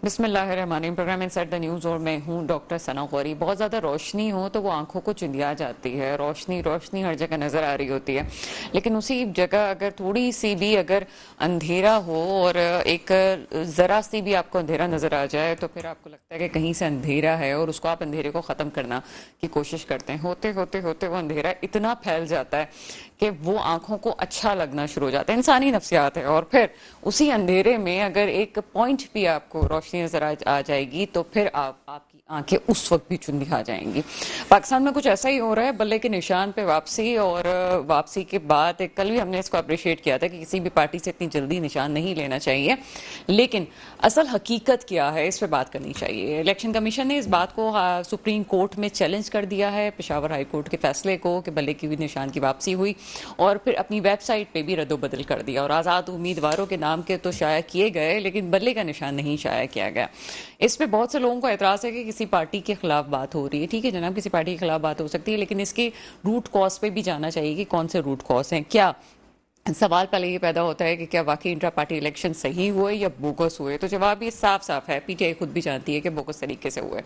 बिस्मिल्लाहिर्रहमानिर्रहीम। Programme inside the news और मैं हूं डॉक्टर सना गौरी। बहुत ज़्यादा रोशनी हो तो वो आंखों को चुंधिया जाती है। रोशनी रोशनी हर जगह नज़र आ रही होती है, लेकिन उसी जगह अगर थोड़ी सी भी अगर अंधेरा हो और एक ज़रा सी भी आपको अंधेरा नज़र आ जाए तो फिर आपको लगता है कि कहीं से अंधेरा है और उसको आप अंधेरे को ख़त्म करना की कोशिश करते हैं। होते होते होते वो अंधेरा इतना फैल जाता है कि वो आंखों को अच्छा लगना शुरू हो जाता है। इंसानी नफ्सियात है। और फिर उसी अंधेरे में अगर एक पॉइंट भी आपको रोशनी नजर आ जाएगी तो फिर आपकी आंखें उस वक्त भी चुंधी आ जाएंगी। पाकिस्तान में कुछ ऐसा ही हो रहा है। बल्ले के निशान पे वापसी और वापसी के बाद कल भी हमने इसको अप्रिशिएट किया था कि किसी भी पार्टी से इतनी जल्दी निशान नहीं लेना चाहिए, लेकिन असल हकीकत क्या है इस पर बात करनी चाहिए। इलेक्शन कमीशन ने इस बात को सुप्रीम कोर्ट में चैलेंज कर दिया है, पेशावर हाई कोर्ट के फैसले को कि बल्ले की भी निशान की वापसी हुई, और फिर अपनी वेबसाइट पे भी रद्दोबदल कर दिया और आज़ाद उम्मीदवारों के नाम के तो शाया किए गए लेकिन बल्ले का निशान नहीं शाया किया गया। इस पे बहुत से लोगों को एतराज़ है कि किसी पार्टी के खिलाफ बात हो रही है। ठीक है जनाब, किसी पार्टी के खिलाफ बात हो सकती है, लेकिन इसके रूट कॉज पे भी जाना चाहिए कि कौन से रूट कॉज हैं। क्या सवाल पहले ये पैदा होता है कि क्या वाकई इंट्रा पार्टी इलेक्शन सही हुए या बोगस हुए? तो जवाब ये साफ साफ है, पीटीआई खुद भी जानती है कि बोगस तरीके से हुए।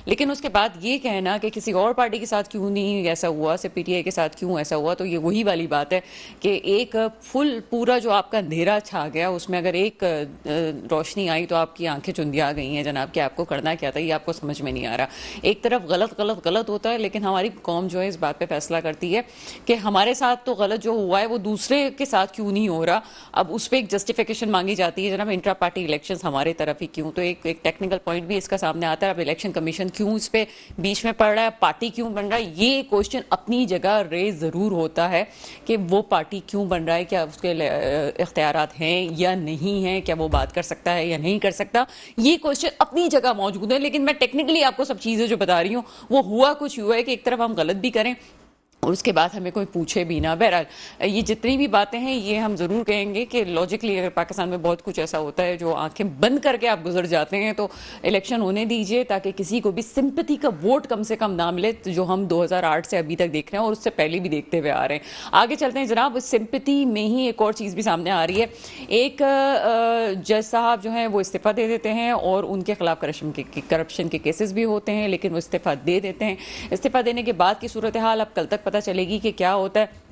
लेकिन उसके बाद ये कहना कि किसी और पार्टी के साथ क्यों नहीं ऐसा हुआ, सिर्फ पीटीआई के साथ क्यों ऐसा हुआ, तो ये वही वाली बात है कि एक फुल पूरा जो आपका अंधेरा छा गया उसमें अगर एक रोशनी आई तो आपकी आंखें चुंधिया गई हैं जनाब कि आपको करना क्या था, ये आपको समझ में नहीं आ रहा। एक तरफ गलत गलत गलत होता है, लेकिन हमारी कौम जो है इस बात पर फैसला करती है कि हमारे साथ तो गलत जो हुआ है वो दूसरे के साथ क्यों नहीं हो रहा। अब उस पर एक जस्टिफिकेशन मांगी जाती है जनाब इंट्रा पार्टी इलेक्शंस हमारे तरफ ही क्यों। तो एक टेक्निकल पॉइंट भी इसका सामने आता है। अब इलेक्शन कमीशन क्यों इस पे बीच में पड़ रहा है, पार्टी क्यों बन रहा है, ये क्वेश्चन अपनी जगह रेज जरूर होता है कि वो पार्टी क्यों बन रहा है, क्या उसके इख्तियारात हैं या नहीं है, क्या वो बात कर सकता है या नहीं कर सकता, ये क्वेश्चन अपनी जगह मौजूद है। लेकिन मैं टेक्निकली आपको सब चीजें जो बता रही हूँ वो हुआ कुछ हुआ है कि एक तरफ हम गलत भी करें और उसके बाद हमें कोई पूछे भी ना। बहरहाल ये जितनी भी बातें हैं ये हम ज़रूर कहेंगे कि लॉजिकली अगर पाकिस्तान में बहुत कुछ ऐसा होता है जो आंखें बंद करके आप गुजर जाते हैं तो इलेक्शन होने दीजिए ताकि किसी को भी सिंपैथी का वोट कम से कम ना मिले, जो हम 2008 से अभी तक देख रहे हैं और उससे पहले भी देखते हुए आ रहे हैं। आगे चलते हैं जनाब। सिंपैथी में ही एक और चीज़ भी सामने आ रही है। एक जज साहब जो हैं वो इस्तीफ़ा दे देते हैं और उनके खिलाफ करप्शन के केसेस भी होते हैं, लेकिन वो इस्तीफ़ा दे देते हैं। इस्तीफ़ा देने के बाद की सूरत हाल अब कल तक पता चलेगी कि क्या होता है।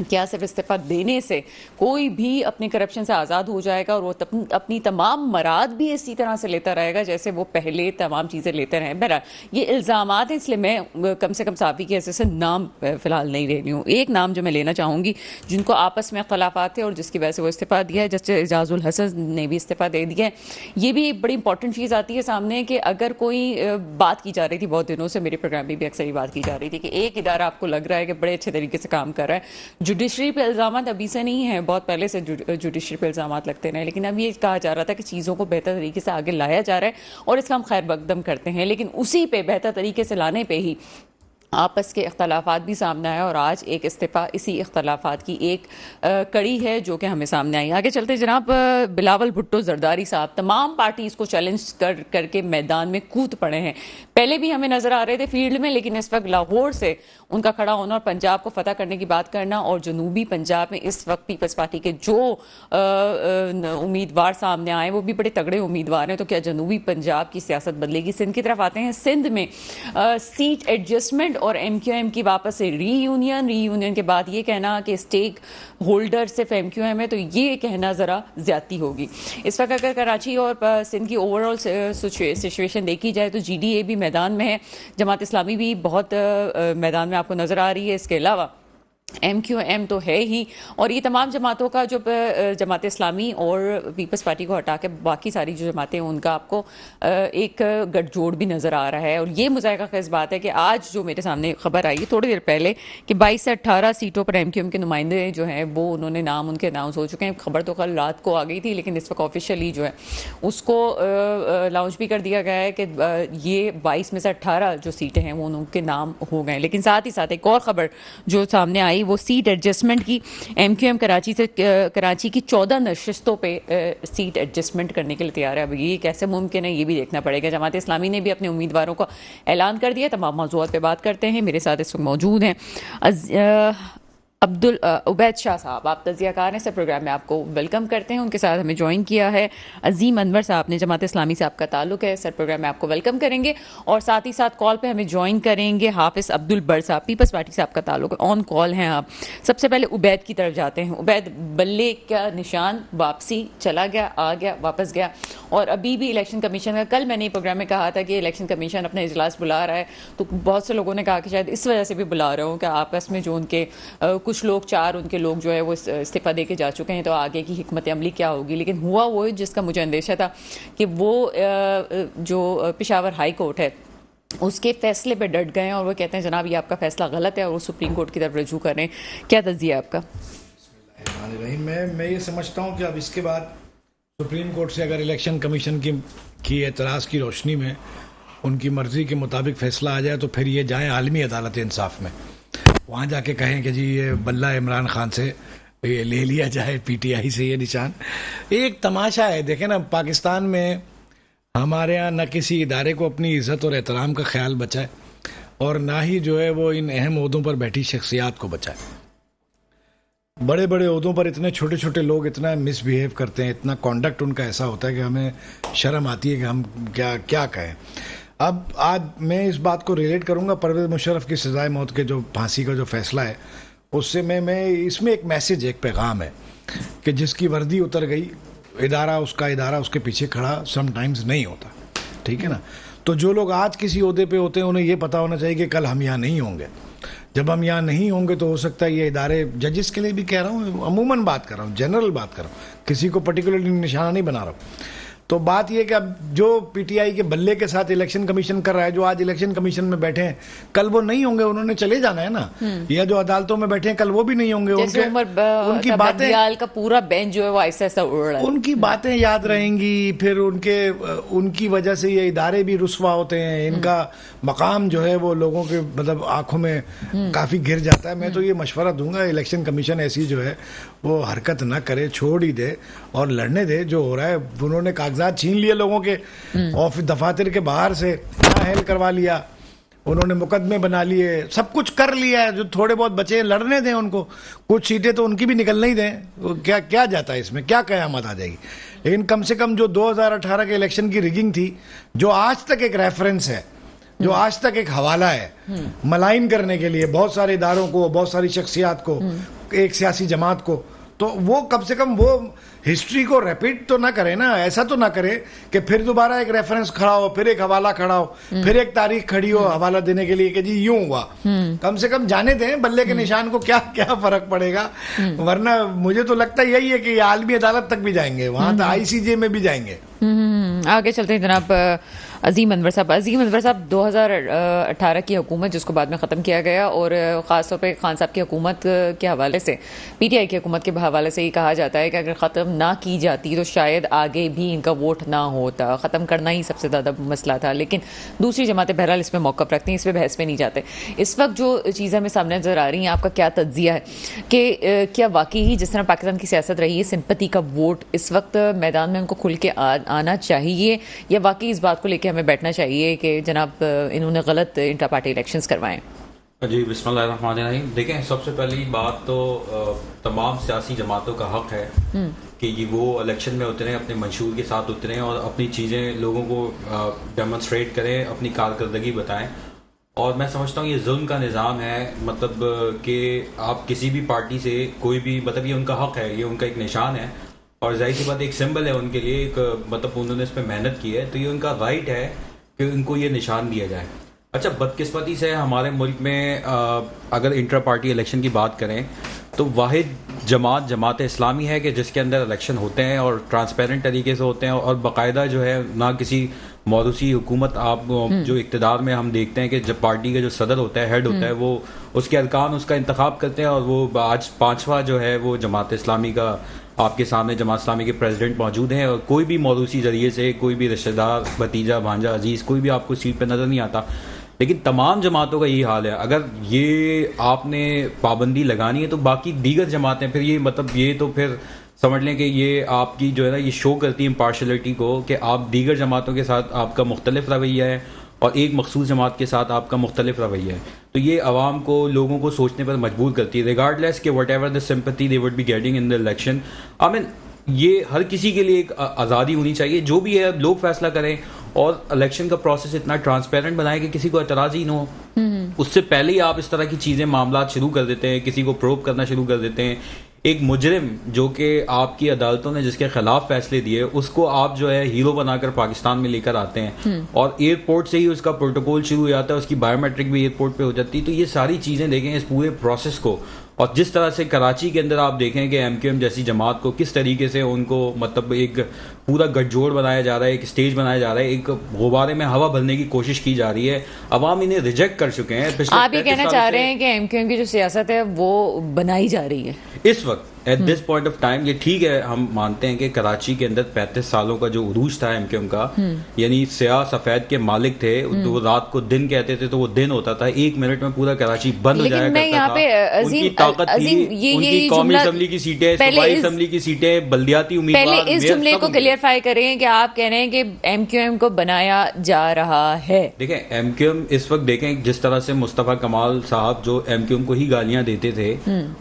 क्या सिर्फ इस्तीफा देने से कोई भी अपने करप्शन से आज़ाद हो जाएगा और वो अपनी तमाम मराद भी इसी तरह से लेता रहेगा जैसे वो पहले तमाम चीज़ें लेते रहे। बहरहाल ये इल्ज़ामात हैं, इसलिए मैं कम से कम साफ़ी की ऐसे से नाम फ़िलहाल नहीं ले रही हूँ। एक नाम जो मैं लेना चाहूँगी जिनको आपस में अख्तलाफात थे और जिसकी वजह से वो इस्तीफ़ा दिया है, जस्टिस एजाजुल हसन ने भी इस्तीफ़ा दे दिया है। ये भी एक बड़ी इंपॉर्टेंट चीज़ आती है सामने कि अगर कोई बात की जा रही थी बहुत दिनों से, मेरे प्रोग्राम में भी अक्सर ये बात की जा रही थी कि एक इदारा आपको लग रहा है कि बड़े अच्छे तरीके से काम कर रहा है। जुडिशरी पे इल्ज़ाम अभी से नहीं है, बहुत पहले से जुडिशरी पे इल्ज़ाम लगते रहे, लेकिन अब ये कहा जा रहा था कि चीज़ों को बेहतर तरीके से आगे लाया जा रहा है और इसका हम खैर मकदम करते हैं। लेकिन उसी पे बेहतर तरीके से लाने पे ही आपस के इख्तलाफात भी सामने आए और आज एक इस्तीफ़ा इसी इख्तलाफात की एक कड़ी है जो कि हमें सामने आई। आगे चलते जनाब, बिलावल भुट्टो जरदारी साहब तमाम पार्टीज़ को चैलेंज करके मैदान में कूद पड़े हैं। पहले भी हमें नज़र आ रहे थे फील्ड में, लेकिन इस वक्त लाहौर से उनका खड़ा होना और पंजाब को फतह करने की बात करना और जनूबी पंजाब में इस वक्त पीपल्स पार्टी के जो उम्मीदवार सामने आए वो भी बड़े तगड़े उम्मीदवार हैं। तो क्या जनूबी पंजाब की सियासत बदलेगी? सिंध की तरफ आते हैं। सिंध में सीट एडजस्टमेंट और एमक्यूएम की वापस से रीयूनियन के बाद ये कहना कि स्टेक होल्डर सिर्फ एमक्यूएम है, तो ये कहना ज़रा ज्यादती होगी। इस वक्त अगर कराची और सिंध की ओवरऑल सिचुएशन देखी जाए तो जीडीए भी मैदान में है, जमात इस्लामी भी बहुत मैदान में आपको नज़र आ रही है। इसके अलावा एमक्यूएम तो है ही, और ये तमाम जमातों का जो जमात इस्लामी और पीपल्स पार्टी को हटा के बाकी सारी जो जमातें हैं उनका आपको एक गठजोड़ भी नज़र आ रहा है। और ये मुज़ाहिका ख़ेज़ बात है कि आज जो मेरे सामने खबर आई थोड़ी देर पहले कि 22 से 18 सीटों पर एमक्यूएम के नुमाइंदे जो हैं वो उन्होंने नाम उनके अनाउंस हो चुके हैं। खबर तो कल रात को आ गई थी, लेकिन इस वक्त ऑफिशियली जो है उसको लॉन्च भी कर दिया गया है कि ये 22 में से 18 जो सीटें हैं वो उनके नाम हो गए। लेकिन साथ ही साथ एक और खबर जो सामने आई वो सीट एडजस्टमेंट की। एमक्यूएम कराची की 14 नशिस्तों पे सीट एडजस्टमेंट करने के लिए तैयार है। अब ये कैसे मुमकिन है ये भी देखना पड़ेगा। जमात इस्लामी ने भी अपने उम्मीदवारों को ऐलान कर दिया। तमाम मौज़ूआत पे बात करते हैं। मेरे साथ इस वक्त मौजूद हैं उबैद शाह साहब, आप तज़ियाकार हैं, सर प्रोग्राम में आपको वेलकम करते हैं। उनके साथ हमें ज्वाइन किया है अजीम अनवर साहब ने, जमात इस्लामी से आपका ताल्लुक है, सर प्रोग्राम में आपको वेलकम करेंगे। और साथ ही साथ कॉल पे हमें ज्वाइन करेंगे हाफिज़ अब्दुल बर साहब, पीपल्स पार्टी से आपका ताल्लुक है, ऑन कॉल हैं आप। सबसे पहले उबैद की तरफ जाते हैं। उबैद, बल्ले का निशान वापसी, चला गया, आ गया, वापस गया, और अभी भी इलेक्शन कमीशन का, कल मैंने प्रोग्राम में कहा था कि इलेक्शन कमीशन अपना इजलास बुला रहा है, तो बहुत से लोगों ने कहा कि शायद इस वजह से भी बुला रहे हो कि आपस में जो उनके कुछ लोग, चार उनके लोग जो है वो इस्तीफा दे के जा चुके हैं, तो आगे की हिकमत अमली क्या होगी। लेकिन हुआ वो जिसका मुझे अंदेशा था कि वो जो पेशावर हाई कोर्ट है उसके फैसले पे डट गए हैं और वो कहते हैं जनाब ये आपका फैसला गलत है और वो सुप्रीम कोर्ट की तरफ रजू कर रहे हैं। क्या तज्जिया है आपका? मैं ये समझता हूँ कि अब इसके बाद सुप्रीम कोर्ट से अगर इलेक्शन कमीशन की एतराज़ की रोशनी में उनकी मर्जी के मुताबिक फैसला आ जाए तो फिर ये जाएं आलमी अदालत इंसाफ में, वहाँ जाके कहें कि जी ये बल्ला इमरान खान से ये ले लिया जाए, पीटीआई से ये निशान। एक तमाशा है, देखें ना, पाकिस्तान में हमारे यहाँ न किसी इदारे को अपनी इज़्ज़त और एहतराम का ख्याल बचा है और ना ही जो है वो इन अहम ओहदों पर बैठी शख्सियात को बचा है। बड़े बड़े ओहदों पर इतने छोटे छोटे लोग इतना मिसबिहेव करते हैं, इतना कॉन्डक्ट उनका ऐसा होता है कि हमें शर्म आती है कि हम क्या क्या कहें। अब आज मैं इस बात को रिलेट करूंगा परवेज़ मुशर्रफ की सज़ाए मौत के जो फांसी का जो फैसला है उससे मैं इसमें एक मैसेज, एक पैगाम है कि जिसकी वर्दी उतर गई, उसका इदारा उसके पीछे खड़ा समटाइम्स नहीं होता, ठीक है ना। तो जो लोग आज किसी ओहदे पे होते हैं उन्हें ये पता होना चाहिए कि कल हम यहाँ नहीं होंगे। जब हम यहाँ नहीं होंगे तो हो सकता है ये इदारे, जजिस के लिए भी कह रहा हूँ, अमूमन बात कर रहा हूँ, जनरल बात कर रहा हूँ, किसी को पर्टिकुलरली निशाना नहीं बना रहा हूँ। तो बात यह कि अब जो पीटीआई के बल्ले के साथ इलेक्शन कमीशन कर रहा है, जो आज इलेक्शन कमीशन में बैठे हैं कल वो नहीं होंगे, उन्होंने चले जाना है ना। या जो अदालतों में बैठे हैं कल वो भी नहीं होंगे, उनकी बातें का पूरा बेंच जो है वो ऐसा ऐसा उड़ रहा है, उनकी बातें याद रहेंगी, फिर उनकी वजह से ये इदारे भी रुस्वा होते हैं, इनका मकाम जो है वो लोगों के मतलब आंखों में काफी गिर जाता है। मैं तो ये मशवरा दूंगा इलेक्शन कमीशन ऐसी जो है वो हरकत ना करे, छोड़ ही दे और लड़ने दे। जो हो रहा है, उन्होंने कागजात छीन लिए लोगों के ऑफिस दफातर के बाहर से, नाअहल करवा लिया, उन्होंने मुकदमे बना लिए, सब कुछ कर लिया है। जो थोड़े बहुत बचे हैं लड़ने दें उनको, कुछ सीटें तो उनकी भी निकलने ही दें। क्या क्या जाता है इसमें, क्या कयामत आ जाएगी। लेकिन कम से कम जो 2018 के इलेक्शन की रिगिंग थी, जो आज तक एक रेफरेंस है, जो आज तक एक हवाला है मलाइन करने के लिए बहुत सारे इदारों को, बहुत सारी शख्सियात को, एक सियासी जमात को, तो वो कम से कम वो हिस्ट्री को रिपीट तो ना करे ना। ऐसा तो ना करे कि फिर दोबारा एक रेफरेंस खड़ा हो, फिर एक हवाला खड़ा हो, फिर एक तारीख खड़ी हो हवाला देने के लिए कि जी यूं हुआ। कम से कम जाने दें बल्ले के निशान को, क्या क्या फर्क पड़ेगा। वरना मुझे तो लगता यही है कि ये आलमी अदालत तक भी जाएंगे, वहां तो आईसीजे में भी जाएंगे। आगे चलते हैं जनाब अजीम अनवर साहब। अजीम अनवर साहब, 2018 की हुकूमत जिसको बाद में ख़त्म किया गया, और ख़ास तौर पे खान साहब की हुकूमत के हवाले से, पीटीआई की हुकूमत के हवाले से ये कहा जाता है कि अगर ख़त्म ना की जाती तो शायद आगे भी इनका वोट ना होता, ख़त्म करना ही सबसे ज़्यादा मसला था। लेकिन दूसरी जमातें बहरहाल इसमें मौक़िफ़ रखती हैं, इस पर बहस में नहीं जाते। इस वक्त जो चीज़ें हमें सामने नज़र आ रही हैं, आपका क्या तज्जिया है कि क्या वाकई ही जिस तरह पाकिस्तान की सियासत रही है, सिंपति का वोट इस वक्त मैदान में उनको खुल के आना चाहिए, या वाकई इस बात को लेकर हमें बैठना चाहिए कि जनाब इन्होंने गलत इंट्रा पार्टी इलेक्शंस करवाएं? जी, बिस्मिल्लाहिर्रहमानिर्रहीम। देखें, सबसे पहली बात तो तमाम सियासी जमातों का हक है कि वो इलेक्शन में उतरें, अपने मंशूर के साथ उतरें और अपनी चीज़ें लोगों को डेमोन्स्ट्रेट करें, अपनी कारकर्दगी बताएं। और मैं समझता हूँ ये जुल्म का निज़ाम है, मतलब कि आप किसी भी पार्टी से कोई भी, मतलब ये उनका हक है, ये उनका एक निशान है और जाहिर सी बात एक सिंबल है उनके लिए, एक मतलब उन्होंने इस पर मेहनत की है, तो ये उनका राइट है कि उनको ये निशान दिया जाए। अच्छा, बदकिस्मती से हमारे मुल्क में अगर इंटर पार्टी इलेक्शन की बात करें तो वाहिद जमात इस्लामी है कि जिसके अंदर इलेक्शन होते हैं और ट्रांसपेरेंट तरीके से होते हैं और बाकायदा जो है ना किसी मौरूसी हुकूमत, आप जो इक़्तिदार में हम देखते हैं कि जब पार्टी का जो सदर होता है, हेड होता है, वो उसके अरकान उसका इंतखाब करते हैं और वो आज 5वां जो है वो जमात इस्लामी का, आपके सामने जमात इस्लामी के प्रेसिडेंट मौजूद हैं और कोई भी मौरूसी जरिए से कोई भी रिश्तेदार, भतीजा, भांजा, अजीज़ कोई भी आपको सीट पे नज़र नहीं आता। लेकिन तमाम जमातों का यही हाल है। अगर ये आपने पाबंदी लगानी है तो बाकी दीगर जमातें फिर ये, मतलब ये तो फिर समझ लें कि ये आपकी जो है ना, ये शो करती है इम्पार्शलिटी को, कि आप दीगर जमातों के साथ आपका मुख्तलिफ रवैया है और एक मखसूस जमात के साथ आपका मुख्तलिफ रवैया है, तो ये आवाम को, लोगों को सोचने पर मजबूर करती है, रिगार्डलेस के what ever the sympathy they would be getting in the election. I mean ये हर किसी के लिए एक आज़ादी होनी चाहिए, जो भी है लोग फैसला करें और इलेक्शन का प्रोसेस इतना ट्रांसपेरेंट बनाए कि किसी को एतराज़ ही न हो। उससे पहले ही आप इस तरह की चीज़ें, मामला शुरू कर देते हैं, किसी को प्रोब करना शुरू कर देते हैं। एक मुजरिम जो कि आपकी अदालतों ने जिसके खिलाफ फैसले दिए, उसको आप जो है हीरो बनाकर पाकिस्तान में लेकर आते हैं और एयरपोर्ट से ही उसका प्रोटोकॉल शुरू हो जाता है, उसकी बायोमेट्रिक भी एयरपोर्ट पे हो जाती है। तो ये सारी चीज़ें देखें इस पूरे प्रोसेस को, और जिस तरह से कराची के अंदर आप देखें कि एमक्यूएम जैसी जमात को किस तरीके से उनको मतलब एक पूरा गठजोड़ बनाया जा रहा है, एक स्टेज बनाया जा रहा है, एक गुब्बारे में हवा भरने की कोशिश की जा रही है। अवाम इन्हें रिजेक्ट कर चुके हैं। आप ये कहना चाह रहे हैं कि एमक्यूएम की जो सियासत है वो बनाई जा रही है इस वक्त at this point of time? ये ठीक है, हम मानते हैं कि कराची के अंदर 35 सालों का जो उरूज था एमक्यूएम का, यानी स्याह सफेद के मालिक थे, तो रात को दिन कहते थे तो वो दिन होता था, 1 मिनट में पूरा कराची बंद हो जाया करता था। उनकी ताकत थी, उनकी कौमी असेंबली की सीटें, सूबाई असेंबली की सीटें, बल्दियाती उम्मीदवार। पहले इस जुमले को क्लियरफाई करें कि आप कह रहे हैं कि एमक्यूएम को बनाया जा रहा है। देखें एमक्यूएम इस वक्त देखें जिस तरह से मुस्तफा कमाल साहब जो एमक्यूएम को ही गालियां देते थे,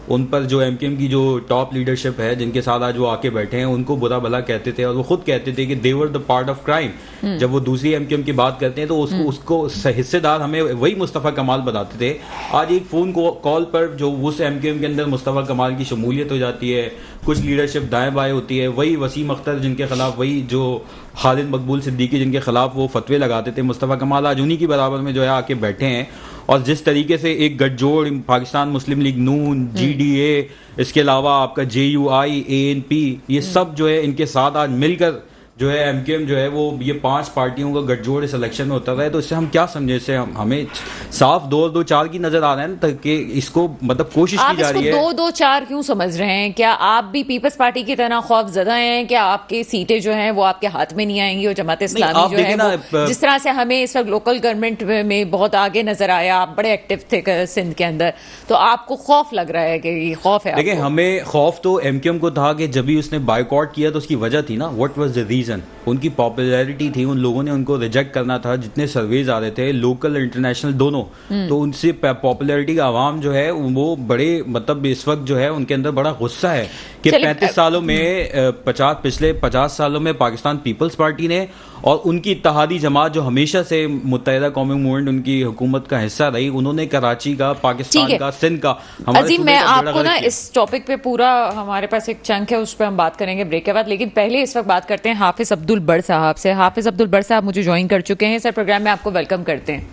उन पर जो एमक्यूएम की जो टॉप लीडरशिप है जिनके साथ आज वो आके बैठे हैं, उनको बुरा भला कहते थे और वो खुद कहते थे कि they were the part of crime. जब वो दूसरी एमक्यूएम की बात करते हैं तो उसको हिस्सेदार हमें वही मुस्तफा कमाल बताते थे। आज एक फोन कॉल पर जो उस एमक्यूएम के अंदर मुस्तफा कमाल की शमूलियत हो जाती है, कुछ लीडरशिप दाएं बाएं होती है, वही वसीम अख्तर जिनके खिलाफ, वही जो खालिद मकबूल सिद्दीकी जिनके खिलाफ वो फतवे लगाते थे, मुस्तफा कमाल आज उन्हीं की बराबर में जो है आके बैठे हैं। और जिस तरीके से एक गठजोड़ पाकिस्तान मुस्लिम लीग नून, GDA, इसके अलावा आपका JUI, ANP, ये सब जो है इनके साथ आज मिलकर जो है एमक्यूएम जो है वो ये 5 पार्टियों का गठजोड़ इस इलेक्शन में होता है। तो इससे हम क्या समझे, इससे हमें साफ 2-2-4 की नजर आ रहा है ना, ताकि इसको मतलब कोशिश की जा रही है। 2-2-4 क्यों समझ रहे हैं? क्या आप भी पीपल्स पार्टी की तरह खौफजदा हैं? क्या आपकी सीटें जो हैं वो आपके हाथ में नहीं आएंगी? और जमात इस्लामी जो है जिस तरह से हमें इस वक्त लोकल गवर्नमेंट में बहुत आगे नजर आया, आप बड़े एक्टिव थे सिंध के अंदर, तो आपको खौफ लग रहा है कि ये खौफ है? देखिए हमें खौफ तो एमक्यूएम को था कि जब भी उसने बायकॉट किया तो उसकी वजह थी ना, व्हाट वाज द रीजन? उनकी पॉपुलैरिटी थी, उन लोगों ने उनको रिजेक्ट करना था। जितने सर्वेज आ रहे थे लोकल इंटरनेशनल दोनों, तो उनसे पॉपुलैरिटी का आवाम जो है वो बड़े मतलब इस वक्त जो है उनके अंदर बड़ा गुस्सा है कि 35 सालों में पिछले 50 सालों में पाकिस्तान पीपल्स पार्टी ने और उनकी इत्तेहादी जमात जो हमेशा से मुत्तहिदा कौमी मूवमेंट उनकी हुकूमत का हिस्सा रही, उन्होंने कराची का, पाकिस्तान का, सिंध का, अजीम मैं आपको ना इस टॉपिक पे पूरा हमारे पास एक चंक है, उस पर हम बात करेंगे ब्रेक के बाद, लेकिन पहले इस वक्त बात करते हैं हाफिज अब्दुल बर साहब से। हाफिज अब्दुल बर साहब मुझे ज्वाइन कर चुके हैं सर, प्रोग्राम में आपको वेलकम करते हैं।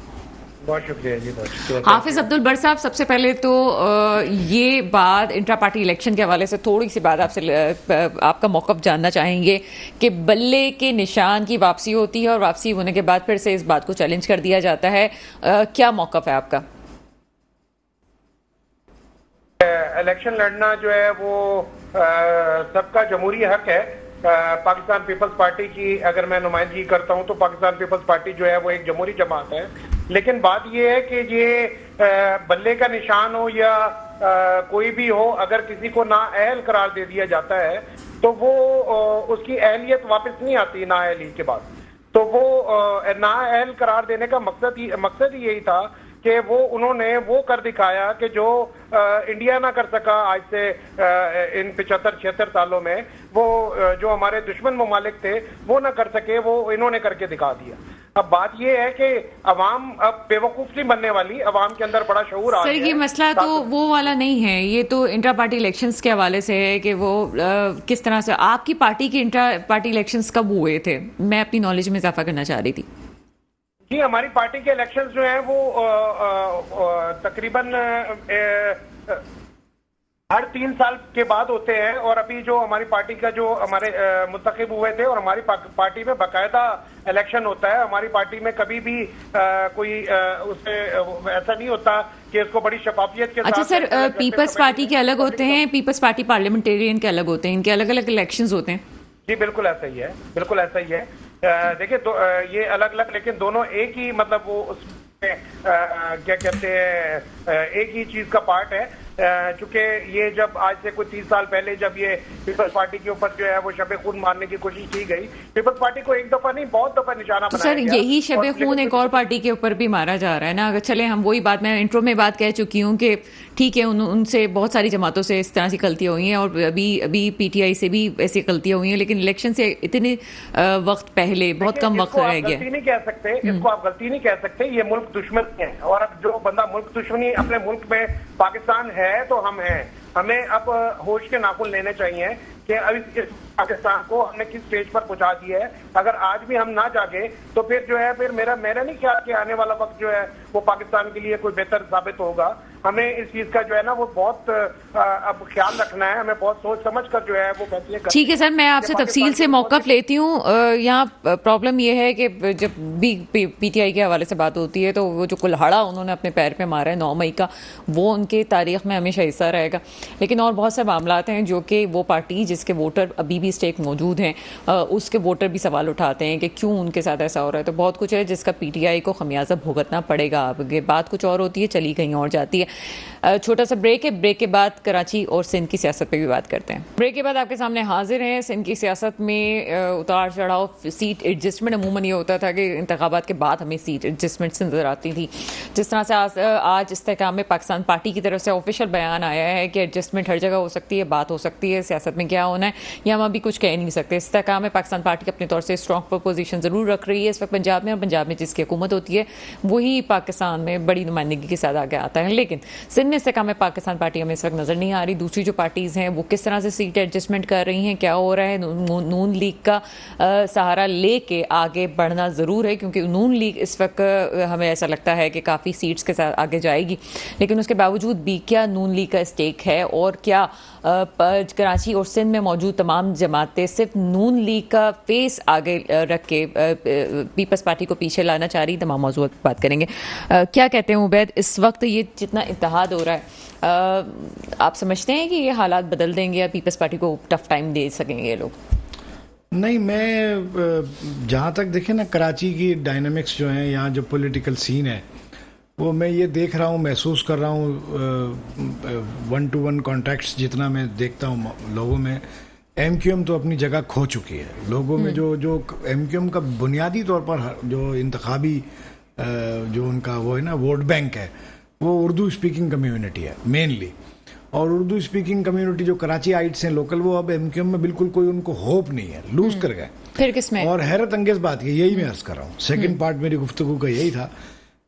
बहुत शुक्रिया जी, बहुत शुक्रिया। हाफिज अब्दुल बर साहब, सबसे पहले तो ये बात इंट्रा पार्टी इलेक्शन के हवाले से थोड़ी सी बात आपसे आपका मौक़िफ़ जानना चाहेंगे कि बल्ले के निशान की वापसी होती है और वापसी होने के बाद फिर से इस बात को चैलेंज कर दिया जाता है, क्या मौक़िफ़ है आपका? इलेक्शन लड़ना जो है वो सबका जमहूरी हक है। पाकिस्तान पीपल्स पार्टी की अगर मैं नुमाइंदगी करता हूं तो पाकिस्तान पीपल्स पार्टी जो है वो एक जमहूरी जमात है, लेकिन बात ये है कि ये बल्ले का निशान हो या कोई भी हो, अगर किसी को नाअहल करार दे दिया जाता है तो वो उसकी अहलियत वापस नहीं आती नाअहली के बाद। तो वो नाअहल करार देने का मकसद ही यही था कि वो उन्होंने वो कर दिखाया कि जो इंडिया ना कर सका आज से इन 75-76 सालों में, वो जो हमारे दुश्मन ममालिक थे वो ना कर सके, वो इन्होंने करके दिखा दिया। अब बात ये है कि अवाम अब बेवकूफ नहीं बनने वाली, अवाम के अंदर बड़ा शऊर आ गया है। सर ये मसला तो वो वाला नहीं है, ये तो इंट्रा पार्टी इलेक्शंस के हवाले से है कि वो किस तरह से आपकी पार्टी के इंट्रा पार्टी इलेक्शंस कब हुए थे? मैं अपनी नॉलेज में इजाफा करना चाह रही थी। जी हमारी पार्टी के इलेक्शंस जो हैं वो तकरीबन हर 3 साल के बाद होते हैं, और अभी जो हमारी पार्टी का जो हमारे मुंतखब हुए थे, और हमारी पार्टी में बाकायदा इलेक्शन होता है। हमारी पार्टी में कभी भी कोई उससे ऐसा नहीं होता कि इसको बड़ी शफाफियत के साथ। अच्छा सर, पीपल्स पार्टी के अलग होते हैं, पीपल्स पार्टी पार्लियामेंटेरियन के अलग होते हैं, इनके अलग अलग इलेक्शंस होते हैं? जी बिल्कुल ऐसा ही है, बिल्कुल ऐसा ही है। देखिए ये अलग अलग लेकिन दोनों एक ही मतलब वो उसमें क्या कहते हैं एक ही चीज का पार्ट है। चूंकि ये जब आज से कोई 30 साल पहले जब ये पीपल्स पार्टी के ऊपर जो है वो शब खून मारने की कोशिश की गई, पीपल्स पार्टी को एक दफा नहीं बहुत दफा निशाना तो बनाया सर गया। यही शब खून एक और पार्टी के ऊपर भी मारा जा रहा है ना। अगर चले हम वही बात मैं इंट्रो में बात कह चुकी हूँ कि ठीक है उनसे बहुत सारी जमातों से इस तरह की गलतियां हुई हैं और अभी पीटीआई से भी ऐसी गलतियां हुई हैं, लेकिन इलेक्शन से इतने वक्त पहले बहुत कम वक्त रह गया। गलती नहीं कह सकते, इसको आप गलती नहीं कह सकते, ये मुल्क दुश्मन है और अब जो बंदा मुल्क दुश्मनी अपने मुल्क में पाकिस्तान है तो हम हैं, हमें अब होश के नाखून लेने चाहिए कि अभी इस पाकिस्तान को हमने किस स्टेज पर पहुंचा दिया है। अगर आज भी हम ना जागे तो फिर जो है फिर मेरा नहीं ख्याल कि आने वाला वक्त जो है वो पाकिस्तान के लिए कोई बेहतर साबित होगा। हमें इस चीज का जो है ना वो बहुत अब ख्याल रखना है, हमें बहुत सोच समझ कर जो है वो फैसले करना। ठीक है सर, मैं आपसे तफसील से मौक़िफ़ लेती हूँ। यहाँ प्रॉब्लम ये है कि जब भी पीटीआई के हवाले से बात होती है तो वो जो कुल्हाड़ा उन्होंने अपने पैर पे मारा है 9 मई का, वो उनके तारीख में हमेशा हिस्सा रहेगा। लेकिन और बहुत से मामलात हैं जो कि वो पार्टी जिसके वोटर अभी भी स्टेक मौजूद हैं उसके वोटर भी सवाल उठाते हैं कि क्यों उनके साथ ऐसा हो रहा है। तो बहुत कुछ है जिसका पीटीआई को खमियाजा भुगतना पड़ेगा। अब ये बात कुछ और होती है, चली कहीं और जाती है। छोटा सा ब्रेक है, ब्रेक के बाद कराची और सिंध की सियासत पे भी बात करते हैं। ब्रेक के बाद आपके सामने हाजिर हैं। सिंध की सियासत में उतार चढ़ाव, सीट एडजस्टमेंट अमूमन ये होता था कि इंतखाबात के बाद हमें सीट एडजस्टमेंट से नजर आती थी। जिस तरह से आज इस्तेहकाम में पाकिस्तान पार्टी की तरफ से ऑफिशियल बयान आया है कि एडजस्टमेंट हर जगह हो सकती है, बात हो सकती है, सियासत में क्या होना है ये हम अभी कुछ कह नहीं सकते। इस्तेहकाम में पाकिस्तान पार्टी अपने तौर से स्ट्रॉन्ग पोजीशन ज़रूर रख रही है इस वक्त पंजाब में, और पंजाब में जिसकी हुकूमत होती है वही पाकिस्तान में बड़ी नुमाइंदगी के साथ आगे आता है। लेकिन सिंध में इस्तेहकाम में पाकिस्तान पार्टी हमें इस वक्त नजर नहीं आ रही। दूसरी जो पार्टीज हैं वो किस तरह से सीट एडजस्टमेंट कर रही हैं, क्या हो रहा है। नून लीग का सहारा लेके आगे बढ़ना ज़रूर है क्योंकि नून लीग इस वक्त हमें ऐसा लगता है कि काफ़ी सीट्स के साथ आगे जाएगी। लेकिन उसके बावजूद भी क्या नून लीग का स्टेक है और क्या कराची और सिंध में मौजूद तमाम जमातें सिर्फ नून लीग का फेस आगे रख के पीपल्स पार्टी को पीछे लाना चाह रही। तमाम मौजूद पर बात करेंगे। क्या कहते हैं उबैद, इस वक्त ये जितना इत्तेहाद हो रहा है आप समझते हैं कि ये हालात बदल देंगे या पीपल्स पार्टी को टफ टाइम दे सकेंगे ये लोग? नहीं, मैं जहाँ तक देखे ना कराची की डायनामिक्स जो हैं, यहाँ जो पॉलिटिकल सीन है वो मैं ये देख रहा हूँ, महसूस कर रहा हूँ 1-to-1 कॉन्टैक्ट्स जितना मैं देखता हूँ लोगों में। एमक्यूएम तो अपनी जगह खो चुकी है लोगों में। जो एमक्यूएम का बुनियादी तौर पर जो इंतखाबी जो उनका वो है ना वोट बैंक है, वो उर्दू स्पीकिंग कम्युनिटी है मेनली। और उर्दू स्पीकिंग कम्युनिटी जो कराची आइट्स हैं लोकल, वो अब एमक्यूएम में बिल्कुल कोई उनको होप नहीं है, लूज कर गए। फिर किसमें? और हैरत अंगेज बात यही मैं अर्ज कर रहा हूँ, सेकंड पार्ट मेरी गुफ्तगू का यही था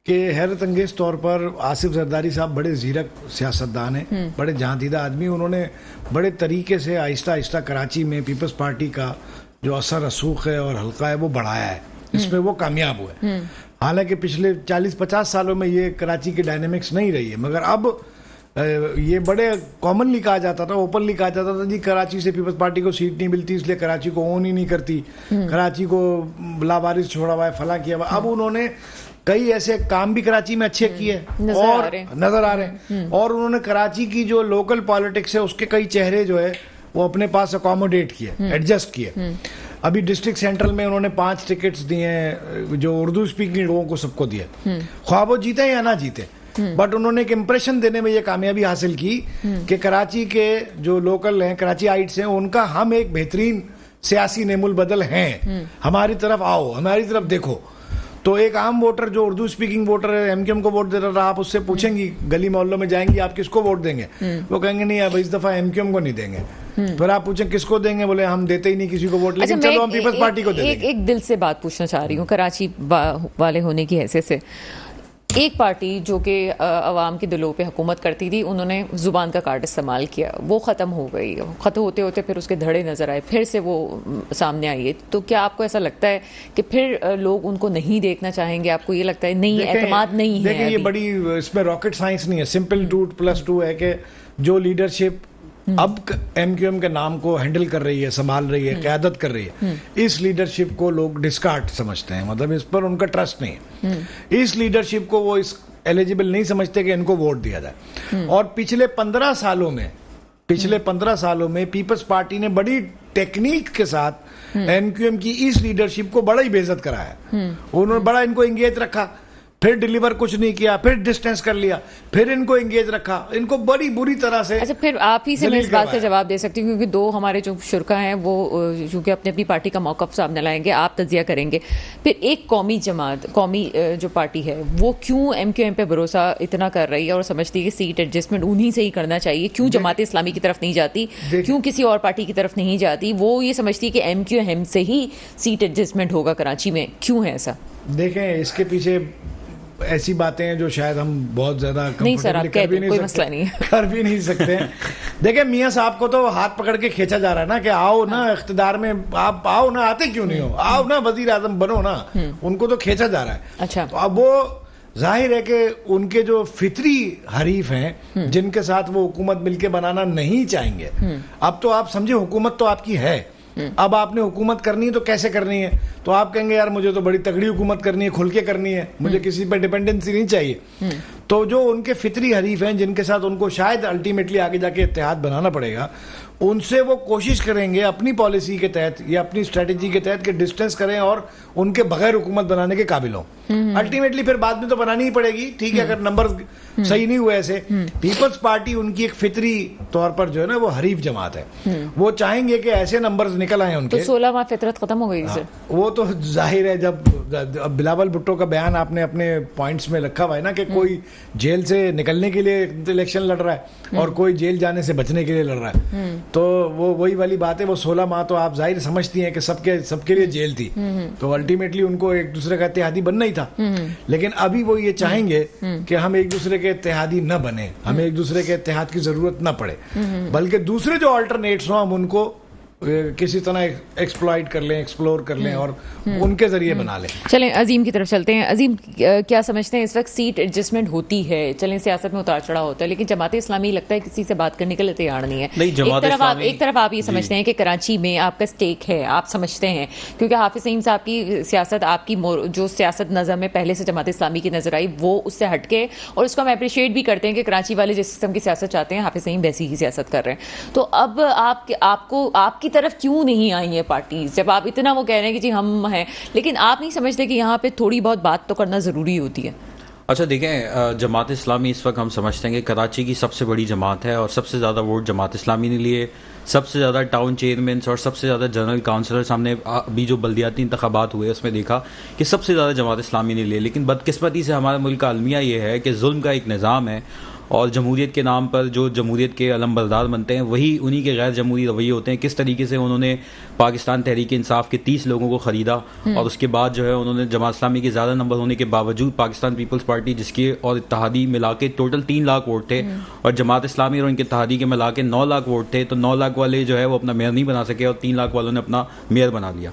कि हैरत अंगेज तौर पर आसिफ जरदारी साहब बड़े जीरक सियासतदान हैं, बड़े जहांदीदा आदमी। उन्होंने बड़े तरीके से आहिस्ता आहिस्ता कराची में पीपल्स पार्टी का जो असर रसूख है और हल्का है वो बढ़ाया है, इसमें वो कामयाब हुए। हालांकि पिछले 40-50 सालों में ये कराची की डायनेमिक्स नहीं रही है, मगर अब ये बड़े कॉमनली कहा जाता था, ओपनली कहा जाता था जी कराची से पीपल्स पार्टी को सीट नहीं मिलती इसलिए कराची को ओन ही नहीं करती, कराची को लावारिस छोड़ा हुआ है, फला किया हुआ। अब उन्होंने कई ऐसे काम भी कराची में अच्छे किए और नजर आ रहे हैं, और उन्होंने कराची की जो लोकल पॉलिटिक्स है उसके कई चेहरे जो है वो अपने पास अकोमोडेट किए, एडजस्ट किए। अभी डिस्ट्रिक्ट सेंट्रल में उन्होंने 5 टिकट्स दिए हैं जो उर्दू स्पीकिंग लोगों को सबको दिए, ख्वाह वो जीते या ना जीते, बट उन्होंने एक इंप्रेशन देने में ये कामयाबी हासिल की कि कराची के जो लोकल हैं, कराची आइट्स हैं, उनका हम एक बेहतरीन सियासी नेमुल बदल हैं, हमारी तरफ आओ, हमारी तरफ देखो। तो एक आम वोटर जो उर्दू स्पीकिंग वोटर है, एमक्यूएम को वोट दे रहा, आप उससे पूछेंगी, गली मोहल्लों में जाएंगी, आप किसको वोट देंगे? वो कहेंगे नहीं अब इस दफा एमक्यूएम को नहीं देंगे। फिर आप पूछें किसको देंगे, बोले हम देते ही नहीं किसी को वोट, लेकिन चलो हम पीपल्स पार्टी को देंगे। एक दिल से बात पूछना चाह रही हूँ कराची वाले होने की हैसियत से। एक पार्टी जो कि अवाम के दिलों पे हुकूमत करती थी, उन्होंने ज़ुबान का कार्ड इस्तेमाल किया, वो ख़त्म हो गई। ख़त्म होते होते फिर उसके धड़े नज़र आए, फिर से वो सामने आई है। तो क्या आपको ऐसा लगता है कि फिर लोग उनको नहीं देखना चाहेंगे? आपको ये लगता है नहीं, एतमाद नहीं है? देखिए ये बड़ी, इसमें रॉकेट साइंस नहीं है, सिंपल 2+2 है कि जो लीडरशिप अब एमक्यूएम के नाम को हैंडल कर रही है, संभाल रही है, क़यादत कर रही है, इस लीडरशिप को लोग डिस्कार्ड समझते हैं, मतलब इस पर उनका ट्रस्ट नहीं है। इस लीडरशिप को वो इस एलिजिबल नहीं समझते कि इनको वोट दिया जाए। और पिछले 15 सालों में पीपल्स पार्टी ने बड़ी टेक्निक के साथ एमक्यूएम की इस लीडरशिप को बड़ा ही बेइज्जत कराया। उन्होंने बड़ा इनको एंगेज रखा फिर डिलीवर कुछ नहीं किया, फिर डिस्टेंस कर लिया, फिर इनको एंगेज रखा, इनको बड़ी बुरी तरह से। अच्छा, फिर आप ही से मैं इस जलील बात का करवाया। जवाब दे सकती हूँ, क्योंकि दो हमारे जो शुरा हैं वो चूंकि अपनी अपनी पार्टी का मौक़िफ़ सामने लाएंगे, आप तजिया करेंगे। फिर एक कौमी जमात, कौमी जो पार्टी है वो क्यों MQM पे भरोसा इतना कर रही है और समझती है कि सीट एडजस्टमेंट उन्हीं से ही करना चाहिए? क्यों जमात इस्लामी की तरफ नहीं जाती, क्यों किसी और पार्टी की तरफ नहीं जाती? वो ये समझती है कि MQM से ही सीट एडजस्टमेंट होगा कराची में, क्यों है ऐसा? देखें, इसके पीछे ऐसी बातें हैं जो शायद हम बहुत ज्यादा नहीं सर, आप comfortably कह कर भी दें, कोई सकते, मसला नहीं है। कर भी नहीं सकते हैं। देखिए, मियां साहब को तो हाथ पकड़ के खींचा जा रहा है ना कि आओ ना इख्तिदार में, आप आओ ना, आते क्यों नहीं हो, आओ ना वजीर आजम बनो ना, उनको तो खींचा जा रहा है। अच्छा। तो अब वो जाहिर है कि उनके जो फितरी हरीफ हैं जिनके साथ वो हुकूमत मिलके बनाना नहीं चाहेंगे, अब तो आप समझे हुकूमत तो आपकी है, अब आपने हुकूमत करनी है तो कैसे करनी है? तो आप कहेंगे यार मुझे तो बड़ी तगड़ी हुकूमत करनी है, खुल के करनी है, मुझे किसी पर डिपेंडेंसी नहीं चाहिए। तो जो उनके फितरी हरीफ हैं जिनके साथ उनको शायद अल्टीमेटली आगे जाके इत्तेहाद बनाना पड़ेगा, उनसे वो कोशिश करेंगे अपनी पॉलिसी के तहत या अपनी स्ट्रेटेजी के तहत कि डिस्टेंस करें और उनके बगैर हुकूमत बनाने के काबिल हों। अल्टीमेटली फिर बाद में तो बनानी ही पड़ेगी, ठीक है, अगर नंबर सही नहीं हुए ऐसे। पीपल्स पार्टी उनकी एक फितरी तौर पर जो है ना वो हरीफ जमात है, वो चाहेंगे कि ऐसे नंबर्स निकल आए उनके। तो 16 माह फितरत खत्म हो गई सर। वो तो जाहिर है, जब बिलावल भुट्टो का बयान आपने अपने पॉइंट्स में रखा हुआ है ना कि कोई जेल से निकलने के लिए इलेक्शन लड़ रहा है और कोई जेल जाने से बचने के लिए लड़ रहा है, तो वो वही वाली बात है। वो 16 माह तो आप जाहिर समझती हैं कि सबके लिए जेल थी, तो अल्टीमेटली उनको एक दूसरे का इत्तेहादी बनना ही था। लेकिन अभी वो ये चाहेंगे कि हम एक दूसरे के इत्तेहादी न बने, हमें एक दूसरे के इत्तेहाद की जरूरत न पड़े, बल्कि दूसरे जो अल्टरनेट्स हो हम उनको किसी तरह एक्सप्लॉइट कर लें, एक्सप्लोर कर लें और उनके जरिए बना लें। चलें अजीम की तरफ चलते हैं। अजीम, क्या समझते हैं इस वक्त सीट एडजस्टमेंट होती है? चलें, सियासत में उतार चढ़ाव होता है, लेकिन जमात इस्लामी लगता है किसी से बात करने के लिए तैयार नहीं है। नहीं, एक तरफ आप ये समझते हैं कि कराची में आपका स्टेक है, आप समझते हैं, क्योंकि हाफिज सईद साहब की सियासत, आपकी जो सियासत नज़र में पहले से जमात इस्लामी की नजर आई वो उससे हटके, और उसको हम अप्रिशिएट भी करते हैं कि कराची वाले जिस किस्म की सियासत चाहते हैं हाफिज सईद वैसी ही सियासत कर रहे हैं। तो अब आपकी तरफ क्यों नहीं आई है पार्टी, जब आप इतना वो कह रहे हैं कि जी हम हैं, लेकिन आप नहीं समझते कि यहाँ पे थोड़ी बहुत बात तो करना ज़रूरी होती है? अच्छा देखें, जमात इस्लामी इस वक्त हम समझते हैं कि कराची की सबसे बड़ी जमात है और सबसे ज़्यादा वोट जमात इस्लामी ने लिए, सबसे ज़्यादा टाउन चेयरमैन और सबसे ज़्यादा जनरल काउंसलर्स हमने अभी जो बल्दियाती इंतखाबात हुए उसमें देखा कि सबसे ज़्यादा जमात इस्लामी ने लिए। लेकिन बदकिस्मती से हमारे मुल्क का अलमिया ये है कि जुल्म का एक निज़ाम है और जमहूरियत के नाम पर जो जमहूरियत के अलमबरदार बनते हैं वही उन्हीं के गैर जमहूरी रवैये होते हैं। किस तरीके से उन्होंने पाकिस्तान तहरीक इंसाफ के 30 लोगों को ख़रीदा और उसके बाद जो है उन्होंने जमात इस्लामी के ज़्यादा नंबर होने के बावजूद पाकिस्तान पीपल्स पार्टी जिसके और इत्तेहादी मिला के टोटल 3 लाख वोट थे और जमात इस्लामी और उनके इत्तेहादी के मिला के 9 लाख वोट थे, तो 9 लाख वाले जो है वो अपना मेयर नहीं बना सके और 3 लाख वालों ने अपना मेयर बना लिया।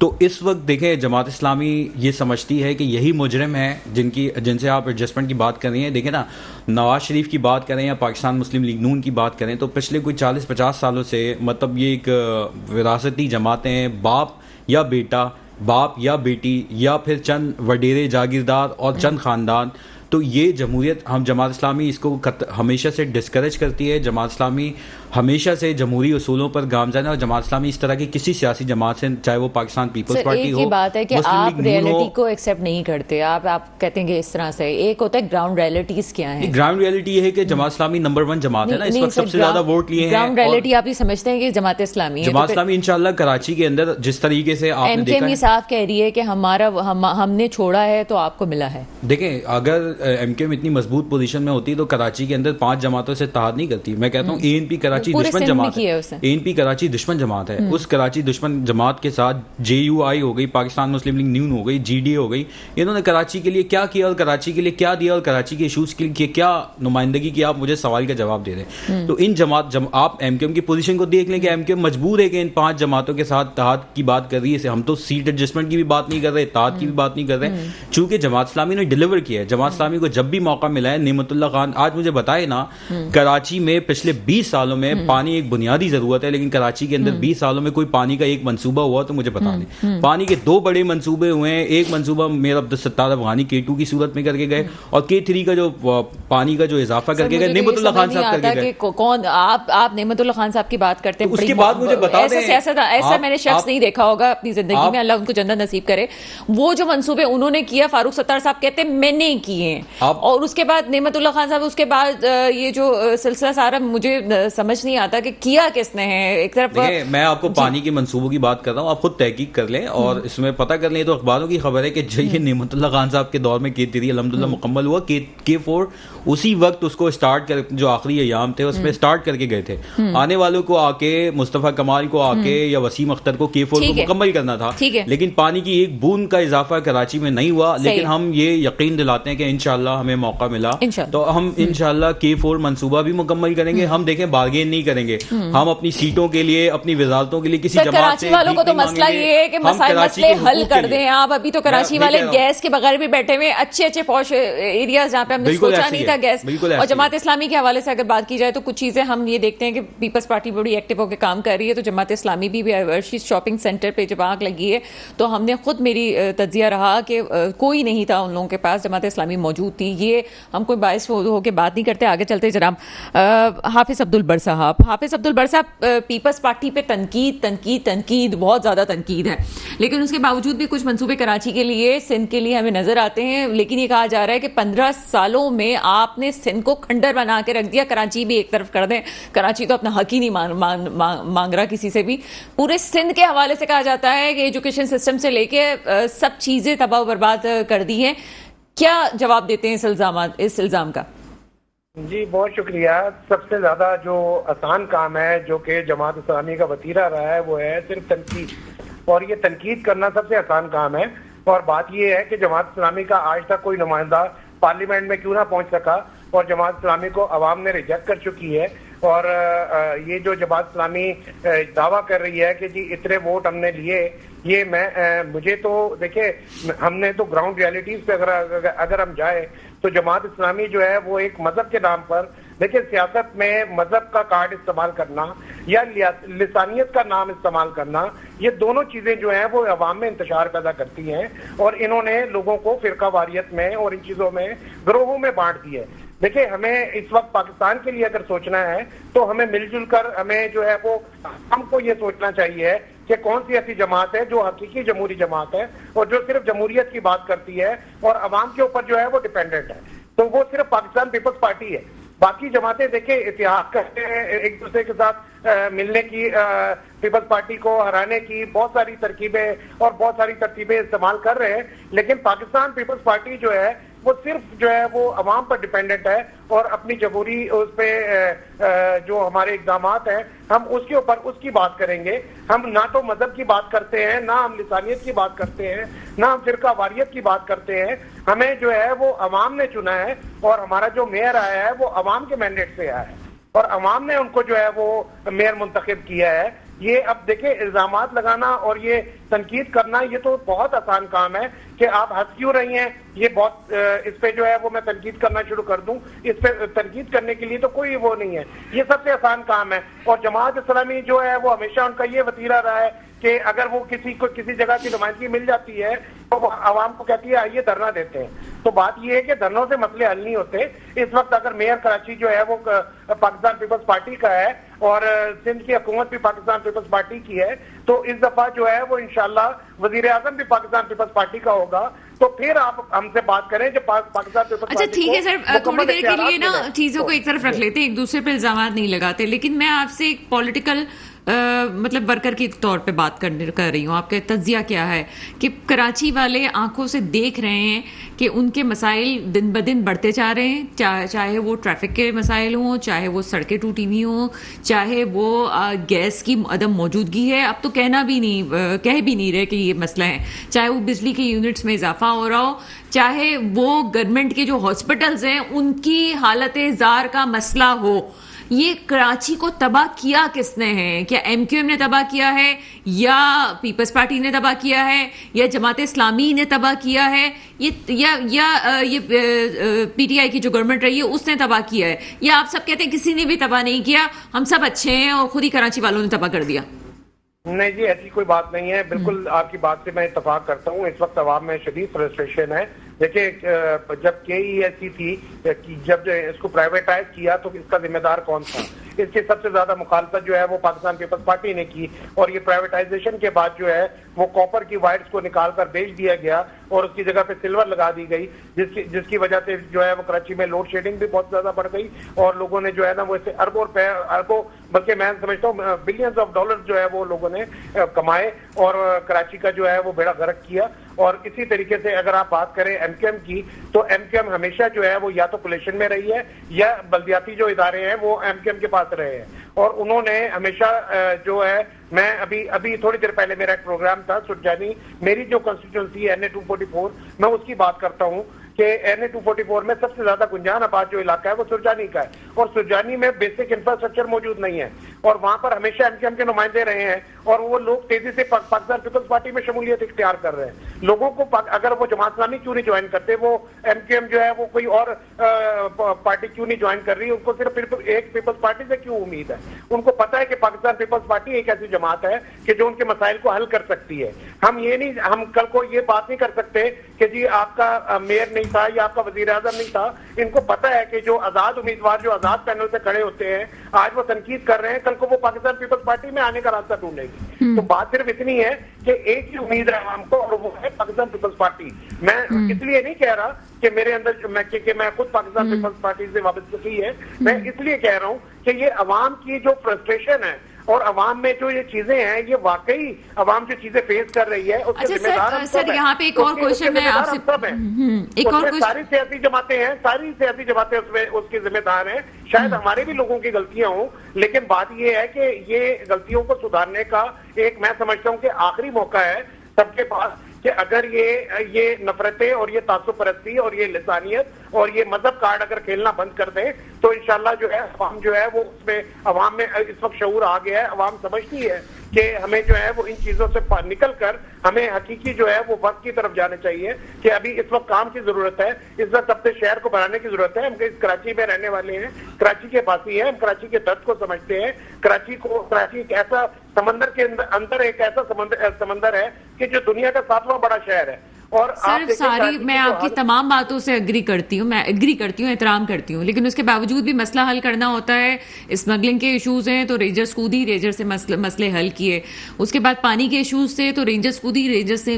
तो इस वक्त देखें, जमात इस्लामी ये समझती है कि यही मुजरिम है जिनसे आप एडजस्टमेंट की बात कर रही हैं। देखें ना, नवाज शरीफ की बात करें या पाकिस्तान मुस्लिम लीग नून की बात करें तो पिछले कोई 40-50 सालों से मतलब ये एक विरासती जमातें हैं, बाप या बेटा, बाप या बेटी या फिर चंद वडेरे जागीरदार और चंद ख़ानदान। तो ये जमहूरियत, हम जमात इस्लामी इसको हमेशा से डिस्करेज करती है। जमात इस्लामी हमेशा से जमहूरी उसूलों पर गामजन है और जमात इस्लामी इस तरह की किसी सियासी जमात से, चाहे वो पाकिस्तान पीपल्स पार्टी हो, एक बात है कि आप रियलिटी को एक्सेप्ट नहीं करते, आप कहते हैं कि इस तरह से। एक होता है ग्राउंड रियलिटीज क्या है। ग्राउंड रियलिटी ये है कि जमात इस्लामी नंबर 1 जमात है ना, इस वक्त सबसे ज्यादा वोट लिए हैं। ग्राउंड रियलिटी आप ये समझते हैं कि जमात इस्लामी है? जमात इस्लामी इंशाल्लाह कराची के अंदर जिस तरीके से आपने देखा है, साफ कह रही है कि हमने छोड़ा है तो आपको मिला है। देखें, अगर एमकेएम इतनी मजबूत पोजीशन में होती तो कराची के अंदर 5 जमातों से इत्तेहाद नहीं करती। मैं कहता हूँ एएनपी कराची दुश्मन जमात है, एएनपी कराची दुश्मन जमात है। उस कराची दुश्मन जमात के साथ जेयूआई हो गई, पाकिस्तान मुस्लिम लीग नून हो गई, जीडीए हो गई, इन्होंने कराची के लिए क्या किया और कराची के लिए क्या दिया और कराची के इशूज के लिए क्या नुमाइंदगी की, आप मुझे सवाल का जवाब दे दें। तो इन आप एमकेएम की पोजीशन को देख लें कि एमकेएम मजबूर है कि इन 5 जमातों के साथ इत्तेहाद की बात कर रही है। हम तो सीट एडजस्टमेंट की भी बात नहीं कर रहे, इत्तेहाद की भी बात नहीं कर रहे, चूंकि जमात इस्लामी ने डिलीवर किया है। जमात इस्लामी इस्लामी को जब भी मौका मिला है, नेमतुल्लाह खान आज मुझे बताए ना, कराची में पिछले 20 सालों में पानी एक बुनियादी जरूरत है, लेकिन कराची के अंदर 20 सालों में कोई पानी का एक मंसूबा हुआ तो मुझे बता दें। पानी के 2 बड़े मंसूबे हुए हैं। एक मंसूबा मेयर अब्दुल सत्तार अफगानी K2 की सूरत में करके गए, और K3 का जो पानी का जो इजाफा करके गए नेमतुल्लाह खान साहब करके गए। कौन आप नेमतुल्लाह खान साहब की बात करते हैं, उसके बाद मुझे बता दें, ऐसा मैंने शख्स नहीं देखा होगा अपनी जिंदगी में, अल्लाह उनको जन्नत नसीब करे। वो जो मंसूबे उन्होंने किया, फारूक सत्तार साहब कहते हैं मैंने किए हैं, और उसके बाद नेमतुल्लाह खान साहब, उसके बाद ये जो सिलसिला सारा मुझे समझ नहीं आता कि किया किसने है। एक तरफ मैं आपको पानी के मंसूबों की बात कर रहा हूँ, आप खुद तहकीक कर लें और इसमें पता कर लें। तो अखबारों की खबर है कि ये नेमतुल्लाह खान साहब के दौर में K3 अल्हम्दुलिल्लाह मुकम्मल हुआ, K4 उसी वक्त उसको स्टार्ट कर, जो आखिरी अयाम थे उसमें स्टार्ट करके गए थे। आने वालों को आके, मुस्तफा कमाल को आके या वसीम अख्तर को K4 को मुकम्मल करना था, लेकिन पानी की एक बूंद का इजाफा कराची में नहीं हुआ। लेकिन हम ये यकीन दिलाते हैं कि इंशाल्लाह हमें मौका मिला तो हम इंशाल्लाह K4 मंसूबा भी मुकम्मल करेंगे। हम देखें, बार्गेन नहीं करेंगे, हम अपनी सीटों के लिए, अपनी वजारतों के लिए किसी जमात से वालों को तो मसला ये है कि मसले हल कर दें आप। अभी तो कराची वाले गैस के बगैर भी बैठे हुए, अच्छे पॉश एरियाज जहाँ पे हमने सोचा नहीं था गैस। और जमात इस्लामी के हवाले से अगर बात की जाए तो कुछ चीजें हम ये देखते हैं कि पीपल्स पार्टी बड़ी एक्टिव होकर काम कर रही है, तो जमात इस्लामी भी वर्षी शॉपिंग सेंटर पे जब आग लगी है तो हमने खुद, मेरी तज्जिया रहा कि कोई नहीं था उन लोगों के पास, जमात इस्लामी मौजूद थी। ये हम कोई बायस होकर बात नहीं करते, आगे चलते जनाब हाफिज अब्दुल बर साहब। हाफिज अब्दुल बर साहब, पीपल्स पार्टी पे तनकीद बहुत ज्यादा तनकीद है, लेकिन उसके बावजूद भी कुछ मंसूबे कराची के लिए, सिंध के लिए हमें नजर आते हैं। लेकिन ये कहा जा रहा है कि 15 सालों में आपने सिंध को खंडर बना के रख दिया, कराची भी एक तरफ कर दें। कराची तो अपना हक ही नहीं मांग रहा किसी से भी। पूरे सिंध के हवाले से कहा जाता है कि एजुकेशन सिस्टम से लेके सब चीजें तबाह बर्बाद कर दी हैं। क्या जवाब देते हैं इस इल्जाम का? जी बहुत शुक्रिया। सबसे ज्यादा जो आसान काम है जो कि जमात इस्लामी का वतीरा रहा है वो है सिर्फ तनकीद, और ये तनकीद करना सबसे आसान काम है। और बात ये है कि जमात इस्लामी का आज तक कोई नुमाइंदा पार्लियामेंट में क्यों ना पहुंच सका, और जमात इस्लामी को अवाम ने रिजेक्ट कर चुकी है। और ये जो जमात इस्लामी दावा कर रही है कि जी इतने वोट हमने लिए, ये मुझे तो देखिए, हमने तो ग्राउंड रियलिटीज पे अगर हम जाए तो जमात इस्लामी जो है वो एक मजहब के नाम पर, देखिए सियासत में मजहब का कार्ड इस्तेमाल करना या लिसानियत का नाम इस्तेमाल करना, ये दोनों चीजें जो हैं वो अवाम में इंतशार पैदा करती हैं, और इन्होंने लोगों को फिरका वारियत में और इन चीजों में ग्रोहों में बांट दिया है। देखिए, हमें इस वक्त पाकिस्तान के लिए अगर सोचना है तो हमें मिलजुल कर हमें जो है वो हमको ये सोचना चाहिए कि कौन सी ऐसी जमात है जो हकीकी जमहूरी जमात है और जो सिर्फ जमहूरियत की बात करती है और अवाम के ऊपर जो है वो डिपेंडेंट है, तो वो सिर्फ पाकिस्तान पीपल्स पार्टी है। बाकी जमातें देखिए इतिहास करते हैं, एक दूसरे के साथ मिलने की, पीपल्स पार्टी को हराने की बहुत सारी तरकीबें और बहुत सारी तरतीबें इस्तेमाल कर रहे हैं, लेकिन पाकिस्तान पीपल्स पार्टी जो है वो सिर्फ जो है वो अवाम पर डिपेंडेंट है और अपनी जमहूरी उस पे जो हमारे इक़दामात हैं हम उसके ऊपर उसकी बात करेंगे। हम ना तो मजहब की बात करते हैं, ना हम लिसानियत की बात करते हैं, ना हम फिरका वारियत की बात करते हैं। हमें जो है वो अवाम ने चुना है और हमारा जो मेयर आया है वो अवाम के मैंडेट से आया है और अवाम ने उनको जो है वो मेयर मुंतखब किया है। ये अब देखिए, इल्जामात लगाना और ये तनकीद करना ये तो बहुत आसान काम है कि आप हंस क्यों रही हैं, ये बहुत इस पे जो है वो मैं तनकीद करना शुरू कर दूं, इस पे तनकीद करने के लिए तो कोई वो नहीं है, ये सबसे आसान काम है। और जमात इस्लामी जो है वो हमेशा उनका ये वतीरा रहा है कि अगर वो किसी को किसी जगह की नुमाइंदगी मिल जाती है तो वो आवाम को कहती है आइए धरना देते हैं। तो बात ये है कि धरनों से मसले हल नहीं होते। इस वक्त अगर मेयर कराची जो है वो पाकिस्तान पीपल्स पार्टी का है और सिंध की हुकूमत भी पाकिस्तान पीपल्स पार्टी की है, तो इस दफा जो है वो इंशाल्लाह वजीर आजम भी पाकिस्तान पीपल्स पार्टी का होगा, तो फिर आप हमसे बात करें जब पाकिस्तान पीपल्स अच्छा ठीक है सर, थोड़ी देर के लिए ना चीजों को एक तरफ रख लेते हैं, एक दूसरे पर इल्जाम नहीं लगाते, लेकिन मैं आपसे एक पॉलिटिकल मतलब वर्कर के तौर पे बात कर रही हूँ। आपका तज्जिया क्या है कि कराची वाले आंखों से देख रहे हैं कि उनके मसाइल दिन ब दिन बढ़ते जा रहे हैं, चाहे वो ट्रैफिक के मसाइल हों, चाहे वो सड़कें टूटी हुई हों, चाहे वो गैस की अदम मौजूदगी है, अब तो कह भी नहीं रहे कि ये मसला है, चाहे वो बिजली के यूनिट्स में इजाफा हो रहा हो, चाहे वो गवर्नमेंट के जो हॉस्पिटल्स हैं उनकी हालत जार का मसला हो, ये कराची को तबाह किया किसने है? क्या MQM ने तबाह किया है, या पीपल्स पार्टी ने तबाह किया है, या जमात इस्लामी ने तबाह किया है, ये PTI की जो गवर्नमेंट रही है उसने तबाह किया है, या आप सब कहते हैं किसी ने भी तबाह नहीं किया, हम सब अच्छे हैं और खुद ही कराची वालों ने तबाह कर दिया? नहीं जी, ऐसी कोई बात नहीं है। बिल्कुल आपकी बात से मैं इत्तेफाक करता हूँ। इस वक्त अवाम में शदीद फ्रस्ट्रेशन है। देखिए, जब KESC थी कि जब इसको प्राइवेटाइज किया तो इसका जिम्मेदार कौन था? इसकी सबसे ज्यादा मुखालफत जो है वो पाकिस्तान पीपल्स पार्टी ने की, और ये प्राइवेटाइजेशन के बाद जो है वो कॉपर की वायर्स को निकाल कर बेच दिया गया और उसकी जगह पे सिल्वर लगा दी गई, जिसकी वजह से जो है वो कराची में लोड शेडिंग भी बहुत ज्यादा बढ़ गई और लोगों ने जो है ना वो इससे अरबों बल्कि मैं समझता हूँ बिलियंस ऑफ डॉलर जो है वो लोगों ने कमाए और कराची का जो है वो बेड़ा गर्क किया। और इसी तरीके से अगर आप बात करें MQM की, तो MQM हमेशा जो है वो या तो कोलिशन में रही है या बल्दियाती जो इदारे हैं वो MQM के पास रहे हैं, और उन्होंने हमेशा जो है, मैं अभी थोड़ी देर पहले मेरा एक प्रोग्राम था सुरजानी, मेरी जो कंस्टिट्यूंसी NA 244, मैं उसकी बात करता हूँ कि NA 244 में सबसे ज्यादा गुंजान आबाद जो इलाका है वो सुरजानी का है, और सुरजानी में बेसिक इंफ्रास्ट्रक्चर मौजूद नहीं है, और वहां पर हमेशा MQM के नुमाइंदे रहे हैं, और वो लोग तेजी से पाकिस्तान पीपल्स पार्टी में शमूलियत इख्तियार कर रहे हैं। लोगों को अगर वो जमात इस्लामी क्यों नहीं ज्वाइन करते, वो MQM जो है वो कोई और पार्टी क्यों नहीं ज्वाइन कर रही, उनको सिर्फ एक पीपल्स पार्टी से क्यों उम्मीद है? उनको पता है कि पाकिस्तान पीपल्स पार्टी एक ऐसी जमात है कि जो उनके मसाइल को हल कर सकती है। हम कल को ये बात नहीं कर सकते कि जी आपका मेयर नहीं था या आपका वजीर आजम नहीं था। इनको पता है कि जो आजाद उम्मीदवार जो आजाद पैनल से खड़े होते हैं, आज वो तनकीद कर रहे हैं, कल को वो पाकिस्तान पीपल्स पार्टी में आने का रास्ता ढूंढेगी। तो बात सिर्फ इतनी है कि एक ही उम्मीद है आवाम को, और वो है पाकिस्तान पीपल्स पार्टी। मैं इसलिए नहीं कह रहा कि मेरे अंदर मैं खुद पाकिस्तान पीपल्स पार्टी से वाबस्तगी है, मैं इसलिए कह रहा हूं कि ये अवाम की जो फ्रस्ट्रेशन है और अवाम में जो ये चीजें हैं, ये वाकई अवाम जो चीजें फेस कर रही है उसके जिम्मेदार हम सब हैं। यहाँ पे एक और क्वेश्चन मैं आपसे एक और क्वेश्चन, सारी सियासी जमातें हैं, सारी सियासी जमातें उसमें उसकी जिम्मेदार हैं। शायद हमारे भी लोगों की गलतियां हों, लेकिन बात ये है कि ये गलतियों को सुधारने का एक, मैं समझता हूँ कि आखिरी मौका है सबके पास, कि अगर ये नफरतें और ये तासुब परस्ती और ये लिसानियत और ये मजहब कार्ड अगर खेलना बंद कर दें, तो इंशाल्लाह जो है अवाम जो है वो उसमें, अवाम में इस वक्त शऊर आ गया है। अवाम समझती है कि हमें जो है वो इन चीजों से निकल कर हमें हकीकी जो है वो वक्त की तरफ जाने चाहिए, कि अभी इस वक्त काम की जरूरत है, इस वक्त अपने शहर को बनाने की जरूरत है। हम इस कराची में रहने वाले हैं, कराची के पासी हैं, हम कराची के दर्द को समझते हैं। कराची एक ऐसा समंदर के अंदर एक ऐसा समंदर है कि जो दुनिया का 7वां बड़ा शहर है। और सर सारी मैं आपकी तमाम बातों से एग्री करती हूँ, एहतराम करती हूँ, लेकिन उसके बावजूद भी मसला हल करना होता है। स्मगलिंग के इश्यूज हैं तो रेंजर्स कूद ही रेंजर से मसले हल किए। उसके बाद पानी के इश्यूज थे तो रेंजर्स कूद ही रेंजर से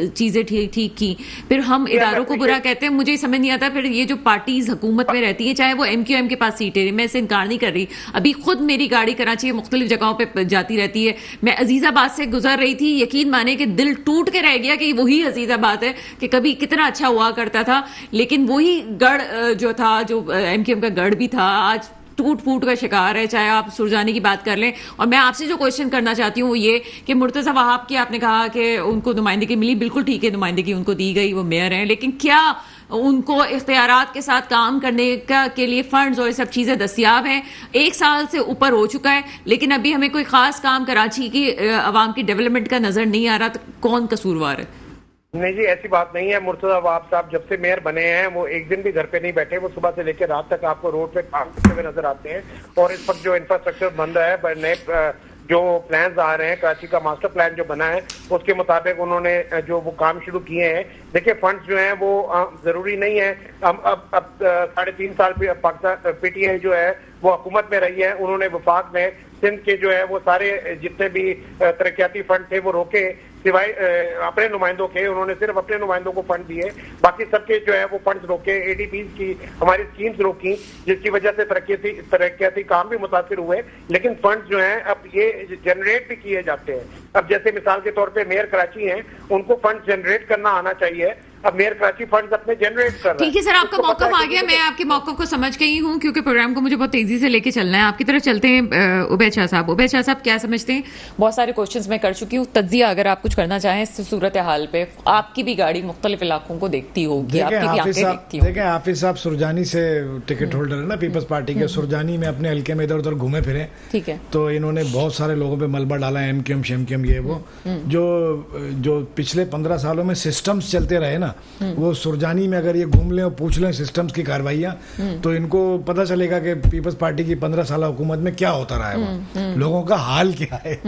चीजें ठीक की। फिर हम इदारों को बुरा कहते हैं। मुझे समझ नहीं आता फिर ये जो पार्टीज हुकूमत में रहती है, चाहे वो MQM के पास सीटें, मैं इसे इनकार नहीं कर रही। अभी खुद मेरी गाड़ी कराची के मुख्तलिफ जगहों पर जाती रहती है। मैं अजीजाबाद से गुजर रही थी, यकीन माने कि दिल टूट के रह गया कि वही अजीजाबाद बात है कि कभी कितना अच्छा हुआ करता था, लेकिन वही गढ़ जो था, जो MQM का गढ़ भी था, आज टूट फूट का शिकार है। चाहे आप सुरजानी की बात कर लें। और मैं आपसे जो क्वेश्चन करना चाहती हूँ वो ये कि मुर्तजा वहाब की आपने कहा कि उनको नुमाइंदगी मिली, बिल्कुल ठीक है, नुमाइंदगी उनको दी गई, वो मेयर हैं, लेकिन क्या उनको इख्तियारात के साथ काम करने के लिए फंड्स और ये सब चीजें दस्तियाब हैं? 1 साल से ऊपर हो चुका है, लेकिन अभी हमें कोई खास काम कराची की आवाम की डेवलपमेंट का नजर नहीं आ रहा। तो कौन कसूरवार है? नहीं जी, ऐसी बात नहीं है। मुर्तजा वहाब साहब जब से मेयर बने हैं वो एक दिन भी घर पे नहीं बैठे। वो सुबह से लेकर रात तक आपको रोड पे काम करते हुए नजर आते हैं। और इस वक्त जो इंफ्रास्ट्रक्चर बंद है, नए जो प्लान्स आ रहे हैं, कराची का मास्टर प्लान जो बना है उसके मुताबिक उन्होंने जो वो काम शुरू किए हैं। देखिए, फंड्स जो हैं वो जरूरी नहीं है। अब 3.5 साल पाकिस्तान PTI जो है वो हुकूमत में रही है। उन्होंने वफाक में सिंध के जो है वो सारे जितने भी तरक्याती फंड थे वो रोके, सिवाय अपने नुमाइंदों के। उन्होंने सिर्फ अपने नुमाइंदों को फंड दिए, बाकी सबके जो है वो फंड रोके। ADPs की हमारी स्कीम्स रोकी, जिसकी वजह से तरक्याती काम भी मुतासिर हुए। लेकिन फंड जो है अब ये जनरेट भी किए जाते हैं। अब जैसे मिसाल के तौर पे मेयर कराची हैं, उनको फंड जनरेट करना आना चाहिए। अब मेयर कराची फंड्स अपने जनरेट कर रहा है। ठीक है सर, आपका उसको पता मौका है आ कि गया, मुझे मैं आपके मौका को समझ गई हूँ क्योंकि प्रोग्राम को मुझे बहुत तेजी से लेके चलना है। आपकी तरफ चलते हैं उबैद शाह साहब। उबैद शाह साहब क्या समझते हैं? बहुत सारे क्वेश्चंस मैं कर चुकी हूँ। तज्जिया अगर आप कुछ करना चाहें इस सूरत हाल पे, आपकी भी गाड़ी मुख्तलिफ इलाकों को देखती होगी, आपकी भी आंखें देखती होंगी। देखें हाफिज साहब सुरजानी से टिकट होल्डर है ना पीपल्स पार्टी के, सुरजानी में अपने हल्के में इधर उधर घूमे फिरे, ठीक है, तो इन्होंने बहुत सारे लोगों पे मलबा डाला, एमक्यूएम शेमक्यूएम ये वो जो पिछले 15 सालों में सिस्टम्स चलते रहे ना, वो सुरजानी में अगर ये घूम लें और पूछ लें सिस्टम्स की कार्रवाइयां, तो इनको पता चलेगा कि पीपल्स पार्टी की 15 साल हुकूमत में क्या होता रहा है, वो लोगों का हाल क्या है।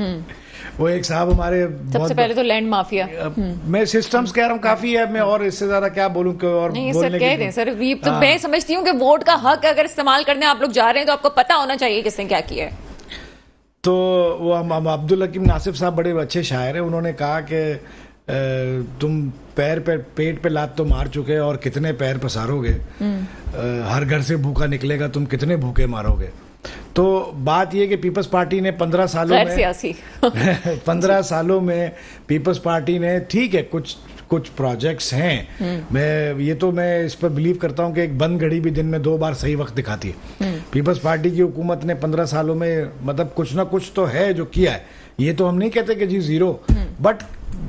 वो एक साहब हमारे सबसे पहले तो लैंड माफिया, मैं सिस्टम्स कह रहा हूँ काफी है, मैं और इससे ज्यादा क्या बोलूं और नहीं बोलने सर की कह दें सर, ये तो मैं समझती हूँ कि वोट का हक अगर इस्तेमाल करने आप लोग जा रहे हैं तो आपको पता होना चाहिए किसने क्या किया है। तो वो हम अब्दुल हकीम नासिफ साहब बड़े अच्छे शायर हैं, उन्होंने कहा कि तुम पैर पे पेट पे लात तो मार चुके और कितने पैर पसारोगे, हर घर से भूखा निकलेगा तुम कितने भूखे मारोगे। तो बात ये कि पीपल्स पार्टी ने 15 सालों में 15 सालों में पीपल्स पार्टी ने, ठीक है कुछ प्रोजेक्ट्स हैं, मैं इस पर बिलीव करता हूं कि एक बंद घड़ी भी दिन में 2 बार सही वक्त दिखाती है। पीपल्स पार्टी की हुकूमत ने 15 सालों में मतलब कुछ ना कुछ तो है जो किया है, ये तो हम नहीं कहते कि जी जीरो,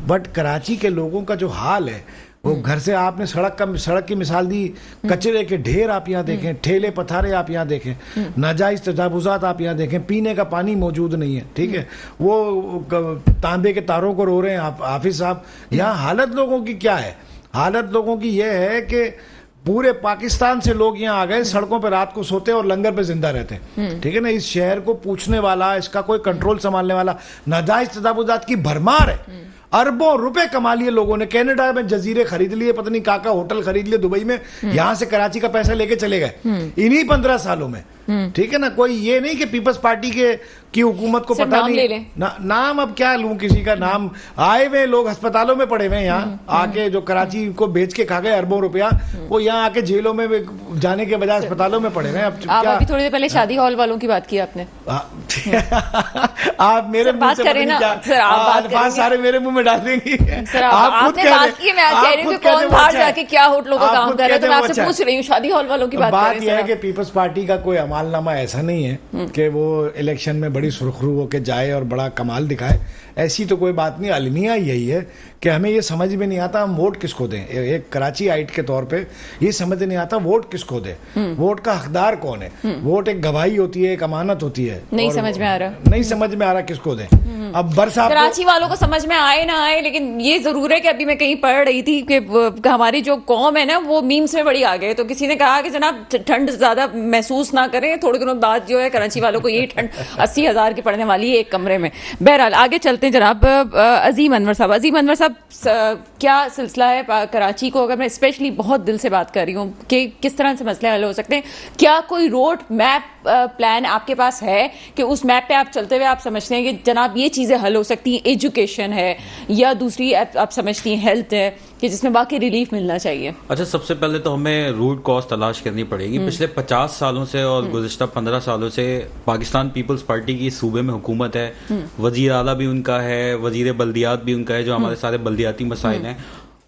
बट कराची के लोगों का जो हाल है वो घर से आपने सड़क की मिसाल दी, कचरे के ढेर आप यहाँ देखें, ठेले पथारे आप यहाँ देखें, नाजायज तजावुजात आप यहाँ देखें, पीने का पानी मौजूद नहीं है, ठीक है, वो तांबे के तारों को रो रहे हैं आप हाफिज साहब। यहाँ हालत लोगों की क्या है? हालत लोगों की यह है कि पूरे पाकिस्तान से लोग यहाँ आ गए, सड़कों पे रात को सोते और लंगर पे जिंदा रहते हैं, ठीक है ना। इस शहर को पूछने वाला, इसका कोई कंट्रोल संभालने वाला, नाजायज तजावुजात की भरमार है। अरबों रुपए कमा लिए लोगों ने, कनाडा में जजीरे खरीद लिए, पता नहीं काका होटल खरीद लिए दुबई में, यहां से कराची का पैसा लेके चले गए इन्हीं 15 सालों में, ठीक है ना। कोई ये नहीं कि पीपल्स पार्टी की हुकूमत को पता नहीं नाम अब क्या लूं किसी का नाम। आए हुए लोग अस्पतालों में पड़े हुए यहाँ आके, जो कराची को बेच के खा गए अरबों रुपया, वो यहाँ आके जेलों में जाने के बजाय अस्पतालों में पड़े हुए। अब आप अभी थोड़ी देर पहले शादी हॉल वालों की बात की आपने, आप मेरे मुंह से करें ना सर, आप सारे मेरे मुंह में डाल देंगी सर। आपने बात की, मैं कह रही हूँ कि कौन बाहर जाके क्या होटलों का काम कर रहा है, तो मैं आपसे पूछ रही हूँ शादी हॉल वालों की बात यह है कि पीपल्स पार्टी का कोई अमालनामा ऐसा नहीं है कि वो इलेक्शन में बड़ी सुरखरू होकर जाए और बड़ा कमाल दिखाए, ऐसी तो कोई बात नहीं। अलमिया यही है कि हमें ये समझ में नहीं आता हम वोट किसको दें। एक कराची आइट के तौर पे ये समझ नहीं आता वोट किसको दें, वोट का हकदार कौन है। वोट एक गवाही होती है, एक अमानत होती है, नहीं समझ में आ रहा, नहीं समझ में आ रहा किसको दें। अब बरसात कराची वालों को समझ में आए ना आए, लेकिन ये जरूर है कि अभी मैं कहीं पढ़ रही थी कि हमारी जो कौम है ना वो मीम्स में बड़ी आ गए, तो किसी ने कहा कि जनाब ठंड ज्यादा महसूस ना करें, थोड़े दिनों बाद जो है कराची वालों को यही ठंड 80,000 की पड़ने वाली है एक कमरे में। बहरहाल आगे चलते हैं जनाब। अजीम अनवर साहब, क्या सिलसिला है कराची को, अगर मैं स्पेशली बहुत दिल से बात कर रही हूँ कि किस तरह से मसले हल हो सकते हैं, क्या कोई रोड मैप प्लान आपके पास है कि उस मैप पे आप चलते हुए आप समझते हैं कि जनाब ये चीज़ें हल हो सकती हैं, एजुकेशन है या दूसरी आप समझती हैं हेल्थ है, कि जिसमें बाकी रिलीफ मिलना चाहिए? अच्छा, सबसे पहले तो हमें रूट कॉज तलाश करनी पड़ेगी। पिछले 50 सालों से और गुज़िश्ता 15 सालों से पाकिस्तान पीपल्स पार्टी की सूबे में हुकूमत है, वजीर आला भी उनका है, वजीर बल्दियात भी उनका है, जो हमारे सारे बल्दियाती मसाइल हैं।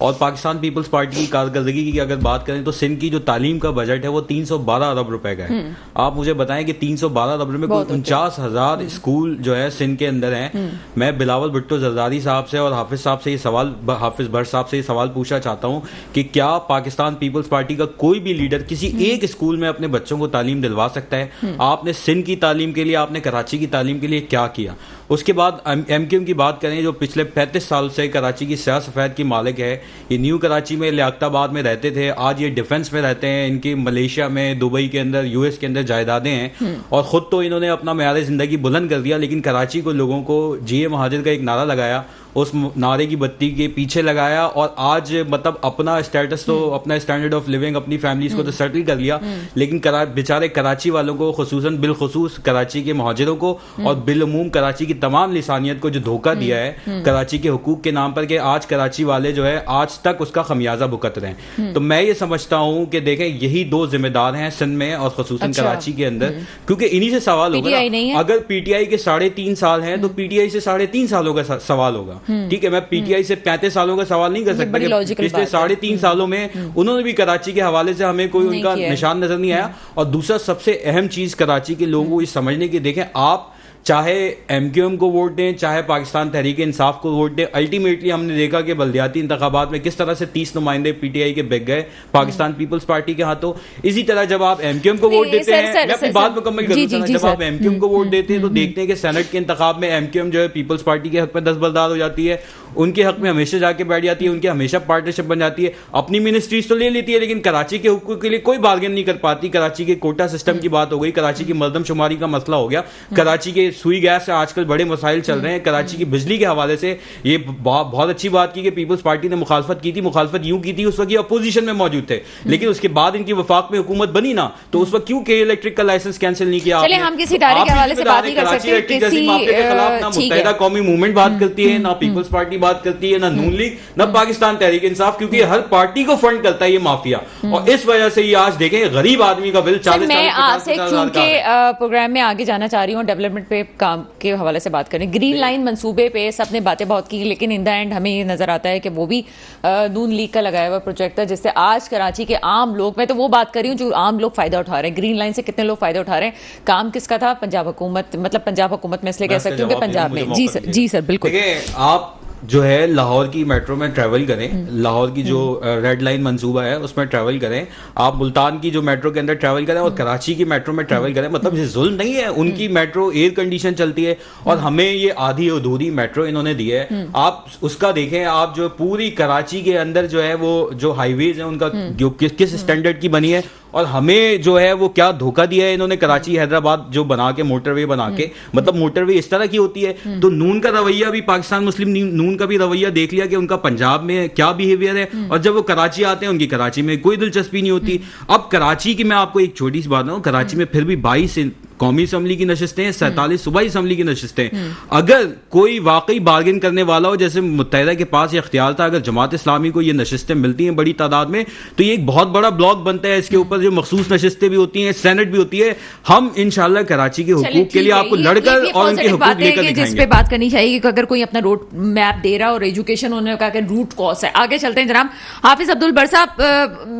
और पाकिस्तान पीपल्स पार्टी की कारकर्दगी की अगर बात करें तो सिंध की जो तालीम का बजट है वो 312 अरब रुपए का है। आप मुझे बताएं कि 312 अरब रुपए में कोई 49,000 स्कूल जो है सिंध के अंदर हैं। मैं बिलावल भुट्टो जरदारी साहब से और हाफिज साहब से ये सवाल, हाफिज भट्ट साहब से ये सवाल पूछना चाहता हूँ कि क्या पाकिस्तान पीपल्स पार्टी का कोई भी लीडर किसी एक स्कूल में अपने बच्चों को तालीम दिलवा सकता है? आपने सिंध की तालीम के लिए, आपने कराची की तालीम के लिए क्या किया? उसके बाद एमक्यूएम की बात करें, जो पिछले 35 साल से कराची की स्याह सफेद की मालिक है, ये न्यू कराची में लियाकताबाद में रहते थे, आज ये डिफेंस में रहते हैं, इनकी मलेशिया में, दुबई के अंदर, यूएस के अंदर जायदादें हैं, और खुद तो इन्होंने अपना मेयार जिंदगी बुलंद कर दिया, लेकिन कराची को लोगों को जीए महाजिर का एक नारा लगाया, उस नारे की बत्ती के पीछे लगाया, और आज मतलब अपना स्टेटस तो, अपना स्टैंडर्ड ऑफ लिविंग, अपनी फैमिलीज को तो सेटल कर लिया, लेकिन बेचारे कराची वालों को, खुसूसन बिलखुसूस कराची के महाजिरों को और बिलअमूम कराची की तमाम लिसानियत को जो धोखा दिया है कराची के हुकूक के नाम पर, कि आज कराची वाले जो है आज तक उसका खमियाजा भुगत रहे हैं। तो मैं ये समझता हूँ कि देखें, यही दो जिम्मेदार हैं सिंध में और खुसूसन कराची के अंदर, क्योंकि इन्हीं से सवाल होगा। अगर पीटीआई के 3.5 साल हैं तो पीटीआई से 3.5 सालों का सवाल होगा। ठीक है, मैं पीटीआई से 35 सालों का सवाल नहीं कर सकता बड़ी कि logical पिछले बात है। 3.5 सालों में उन्होंने भी कराची के हवाले से हमें कोई नहीं उनका किया है। निशान नजर नहीं आया। और दूसरा सबसे अहम चीज कराची के लोगों को ये समझने की, देखें आप चाहे एमक्यूएम को वोट दें चाहे पाकिस्तान तहरीक इंसाफ को वोट दें, अल्टीमेटली हमने देखा कि बल्दियाती इंतखाबात में किस तरह से 30 नुमाइंदे पीटीआई के बिक गए पाकिस्तान पीपल्स पार्टी के हाथों। इसी तरह जब आप एमक्यूएम को वोट देते हैं, मैं अपनी बात मुकम्मल करूंगा, जब आप एमक्यूएम को वोट देते हैं तो देखते हैं कि सेनेट के इंतखाब में एमक्यूएम जो है पीपल्स पार्टी के हक में दस्तबरदार हो जाती है, उनके हक में हमेशा जाके बैठ जाती है, उनकी हमेशा पार्टनरशिप बन जाती है, अपनी मिनिस्ट्रीज तो ले लेती है लेकिन कराची के हुकूक के लिए कोई बार्गेन नहीं कर पाती। कराची के कोटा सिस्टम की बात हो गई, कराची की मर्दमशुमारी का मसला हो गया, कराची के सुई गैस से आजकल बड़े मसाइल चल रहे हैं, कराची की बिजली के हवाले से ये बहुत अच्छी बात की कि पीपल्स पार्टी ने मुखालफत की थी। मुखालफत यूं की थी, उस वक्त ये अपोजिशन में मौजूद थे, लेकिन उसके बाद इनकी वफाक में हुकूमत बनी ना, तो उस वक्त क्यों के इलेक्ट्रिक का लाइसेंस कैंसिल नहीं किया? चलिए हम किसी इदारे के हवाले से बात नहीं कर सकते, किसी के खिलाफ ना ठीक मुत्तहिदा है। कौमी मूवमेंट बात करती है, ना पीपल्स पार्टी बात करती है, ना नून लीग, ना पाकिस्तान तहरीक इंसाफ, क्योंकि हर पार्टी को फंड करता है ये माफिया। और इस वजह से ये आज देखें गरीब आदमी का बिल 40 मैं आपसे क्योंकि प्रोग्राम में आगे जाना चाह रही हूँ, डेवलपमेंट पे काम के हवाले से बात करें। ग्रीन लाइन मंसूबे पे सबने बातें बहुत की, लेकिन इन द एंड हमें ये नजर आता है कि वो भी नून लीग का लगाया हुआ प्रोजेक्ट था, जिससे आज कराची के आम लोग, मैं तो वो बात कर रही हूँ जो आम लोग फायदा उठा रहे हैं। ग्रीन लाइन से कितने लोग फायदा उठा रहे हैं? काम किसका था? पंजाब हुकूमत, मतलब पंजाब हुकूमत में इसलिए कह सकती हूँ कि पंजाब में। जी सर बिल्कुल। देखिए आप जो है लाहौर की मेट्रो में ट्रैवल करें, लाहौर की जो रेड लाइन मंसूबा है उसमें ट्रैवल करें, आप मुल्तान की जो मेट्रो के अंदर ट्रैवल करें और कराची की मेट्रो में ट्रैवल करें, मतलब ये जुल्म नहीं है, उनकी मेट्रो एयर कंडीशन चलती है और हमें ये आधी अधूरी मेट्रो इन्होंने दी है। आप उसका देखें, आप जो पूरी कराची के अंदर जो है वो जो हाईवेज है उनका जो किस स्टैंडर्ड की बनी है, और हमें जो है वो क्या धोखा दिया है इन्होंने कराची हैदराबाद जो बना के मोटरवे बना के, मतलब मोटरवे इस तरह की होती है। तो नून का रवैया भी, पाकिस्तान मुस्लिम नून का भी रवैया देख लिया कि उनका पंजाब में क्या बिहेवियर है, और जब वो कराची आते हैं उनकी कराची में कोई दिलचस्पी नहीं होती। अब कराची की मैं आपको एक छोटी सी बात बताऊं, कराची में फिर भी 22 कौमी असम्बली की नशिस्तें हैं, 47 सूबाई असम्बली की नशिस्तें। अगर कोई वाकई बार्गेन करने वाला हो, जैसे मुत्तहिदा के पास ये इख्तियार था, अगर जमात इस्लामी को ये नशिस्तें मिलती हैं बड़ी तादाद में, तो ये एक बहुत बड़ा ब्लॉक बनता है। इसके ऊपर जो मखसूस नशिस्तें भी होती हैं, सेनेट भी होती है। हम इंशाल्लाह कराची के हुकूक के लिए आपको लड़कर और उनके हुकूक लेकर दिखाएंगे। जिस पे बात करनी चाहिए कि अगर कोई अपना रोड मैप दे रहा और एजुकेशन उन्होंने कहा कि रूट कॉज है। आगे चलते हैं जनाब हाफिज अब्दुल बर साहब,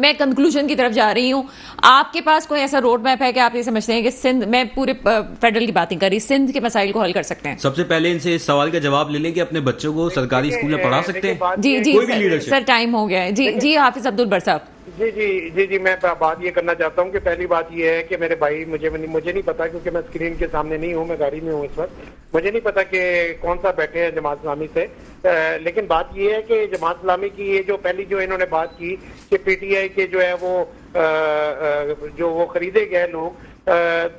मैं कंक्लूजन की तरफ जा रही हूँ। आपके पास कोई ऐसा रोड मैप है कि आप ये समझते हैं कि सिंध, मैं पूरे फेडरल की बात नहीं कर रही, सिंध के मसाइल को हल कर सकते हैं? सबसे पहले इनसे इस सवाल का जवाब ले लें कि अपने बच्चों को सरकारी स्कूल में पढ़ा सकते हैं? जी जी कोई भी लीडरशिप। सर टाइम हो गया है। जी जी हाफिज अब्दुल बर साहब। जी मैं बात ये करना चाहता हूँ कि पहली बात ये है कि मेरे भाई, मुझे नहीं पता क्योंकि मैं स्क्रीन के सामने नहीं हूँ, मैं गाड़ी में हूँ इस वक्त, मुझे नहीं पता कि कौन सा बैठे हैं जमात इस्लामी से, लेकिन बात ये है कि जमात इस्लामी की ये जो पहली जो इन्होंने बात की कि पीटीआई के जो है वो खरीदे गए लोग,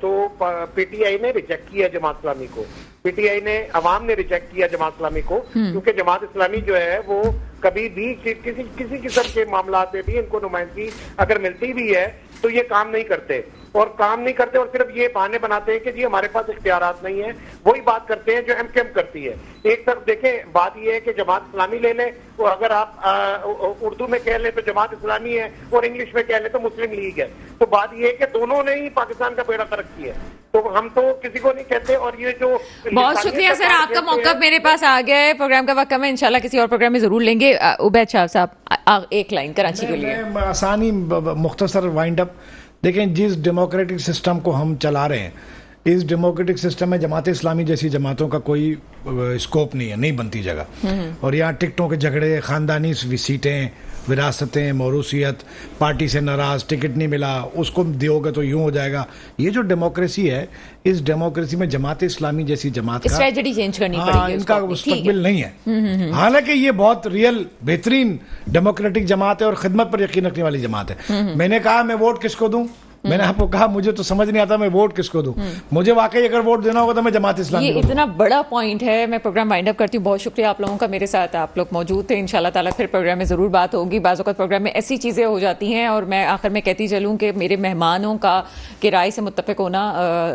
तो पीटीआई ने रिजेक्ट किया जमात इस्लामी को, पीटीआई ने, अवाम ने रिजेक्ट किया जमात इस्लामी को, क्योंकि जमात इस्लामी जो है वो कभी भी किसी किस्म के मामला पे भी इनको नुमाइंदगी अगर मिलती भी है तो ये काम नहीं करते, और सिर्फ ये बहाने बनाते हैं कि जी हमारे पास इख्तियारात नहीं है। वही बात करते हैं जो एमकेएम करती है। एक तरफ देखें, बात ये है कि जमात इस्लामी ले लें, और अगर आप उर्दू में कह लें तो जमात इस्लामी है और इंग्लिश में कह लें तो मुस्लिम लीग है। तो बात ये है कि दोनों ने ही पाकिस्तान का बेड़ा गर्क किया है, तो हम तो किसी को नहीं कहते। और ये जो बहुत शुक्रिया सर, आपका मौका मेरे पास आ गया है। प्रोग्राम का वक्त में इंशाल्लाह किसी और प्रोग्राम में जरूर लेंगे। उबैद शाह साहब एक लाइन कराची के लिए। आसानी मुख्तसर वाइंड अप। देखें, जिस डेमोक्रेटिक सिस्टम को हम चला रहे हैं, इस डेमोक्रेटिक सिस्टम में जमात इस्लामी जैसी जमातों का कोई स्कोप नहीं है, नहीं बनती जगह। और यहाँ टिकटों के झगड़े, खानदानी सीटें, विरासतें, मौरूसियत, पार्टी से नाराज, टिकट नहीं मिला, उसको दोगे तो यूं हो जाएगा। ये जो डेमोक्रेसी है, इस डेमोक्रेसी में जमात इस्लामी जैसी जमात का स्ट्रेटजी चेंज करनी पड़ेगी, इनका मुस्तकबिल नहीं है। हालांकि ये बहुत रियल बेहतरीन डेमोक्रेटिक जमात है और खिदमत पर यकीन रखने वाली जमात है। मैंने कहा मैं वोट किसको दूं, मैंने आपको कहा मुझे तो समझ नहीं आता मैं वोट किसको दूं। मुझे वाकई अगर वोट देना होगा तो मैं जमात इस्लामी ये इतना बड़ा पॉइंट है। मैं प्रोग्राम वाइंड अप करती हूँ। बहुत शुक्रिया आप लोगों का, मेरे साथ आप लोग मौजूद थे। इंशाल्लाह ताला फिर प्रोग्राम में जरूर बात होगी। बाज़ औक़ात प्रोग्राम में ऐसी चीजें हो जाती हैं, और मैं आखिर में कहती चलूँ कि मेरे मेहमानों का की राय से मुत्तफ़िक़ होना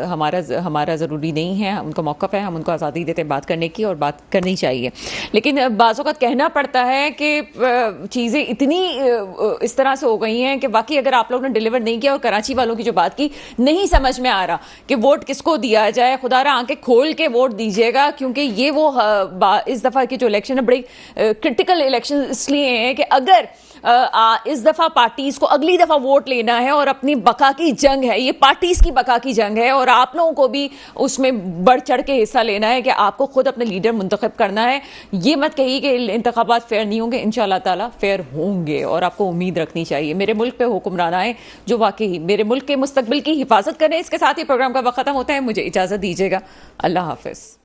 हमारा जरूरी नहीं है। उनका मौक़िफ़ है, हम उनको आज़ादी देते हैं बात करने की, और बात करनी चाहिए। लेकिन बाज़ औक़ात कहना पड़ता है कि चीजें इतनी इस तरह से हो गई हैं कि वाकई अगर आप लोगों ने डिलीवर नहीं किया और कराची वालों की जो बात की, नहीं समझ में आ रहा कि वोट किसको दिया जाए। खुदारा आंखें खोल के वोट दीजिएगा, क्योंकि ये वो इस दफा की जो इलेक्शन है बड़ी क्रिटिकल इलेक्शन इसलिए है कि अगर इस दफा पार्टीज को अगली दफा वोट लेना है और अपनी बका की जंग है, ये पार्टीज की बका की जंग है, और आप लोगों को भी उसमें बढ़ चढ़ के हिस्सा लेना है कि आपको खुद अपने लीडर मुंतखब करना है। ये मत कहिए कि इंतखाबात फेयर नहीं होंगे, इंशाअल्लाह ताला फेयर होंगे, और आपको उम्मीद रखनी चाहिए। मेरे मुल्क पे हुक्मरान आए जो वाकई मेरे मुल्क के मुस्तकबिल की हिफाजत करें। इसके साथ ही प्रोग्राम का वक्त खत्म होता है, मुझे इजाजत दीजिएगा। अल्लाह हाफिज।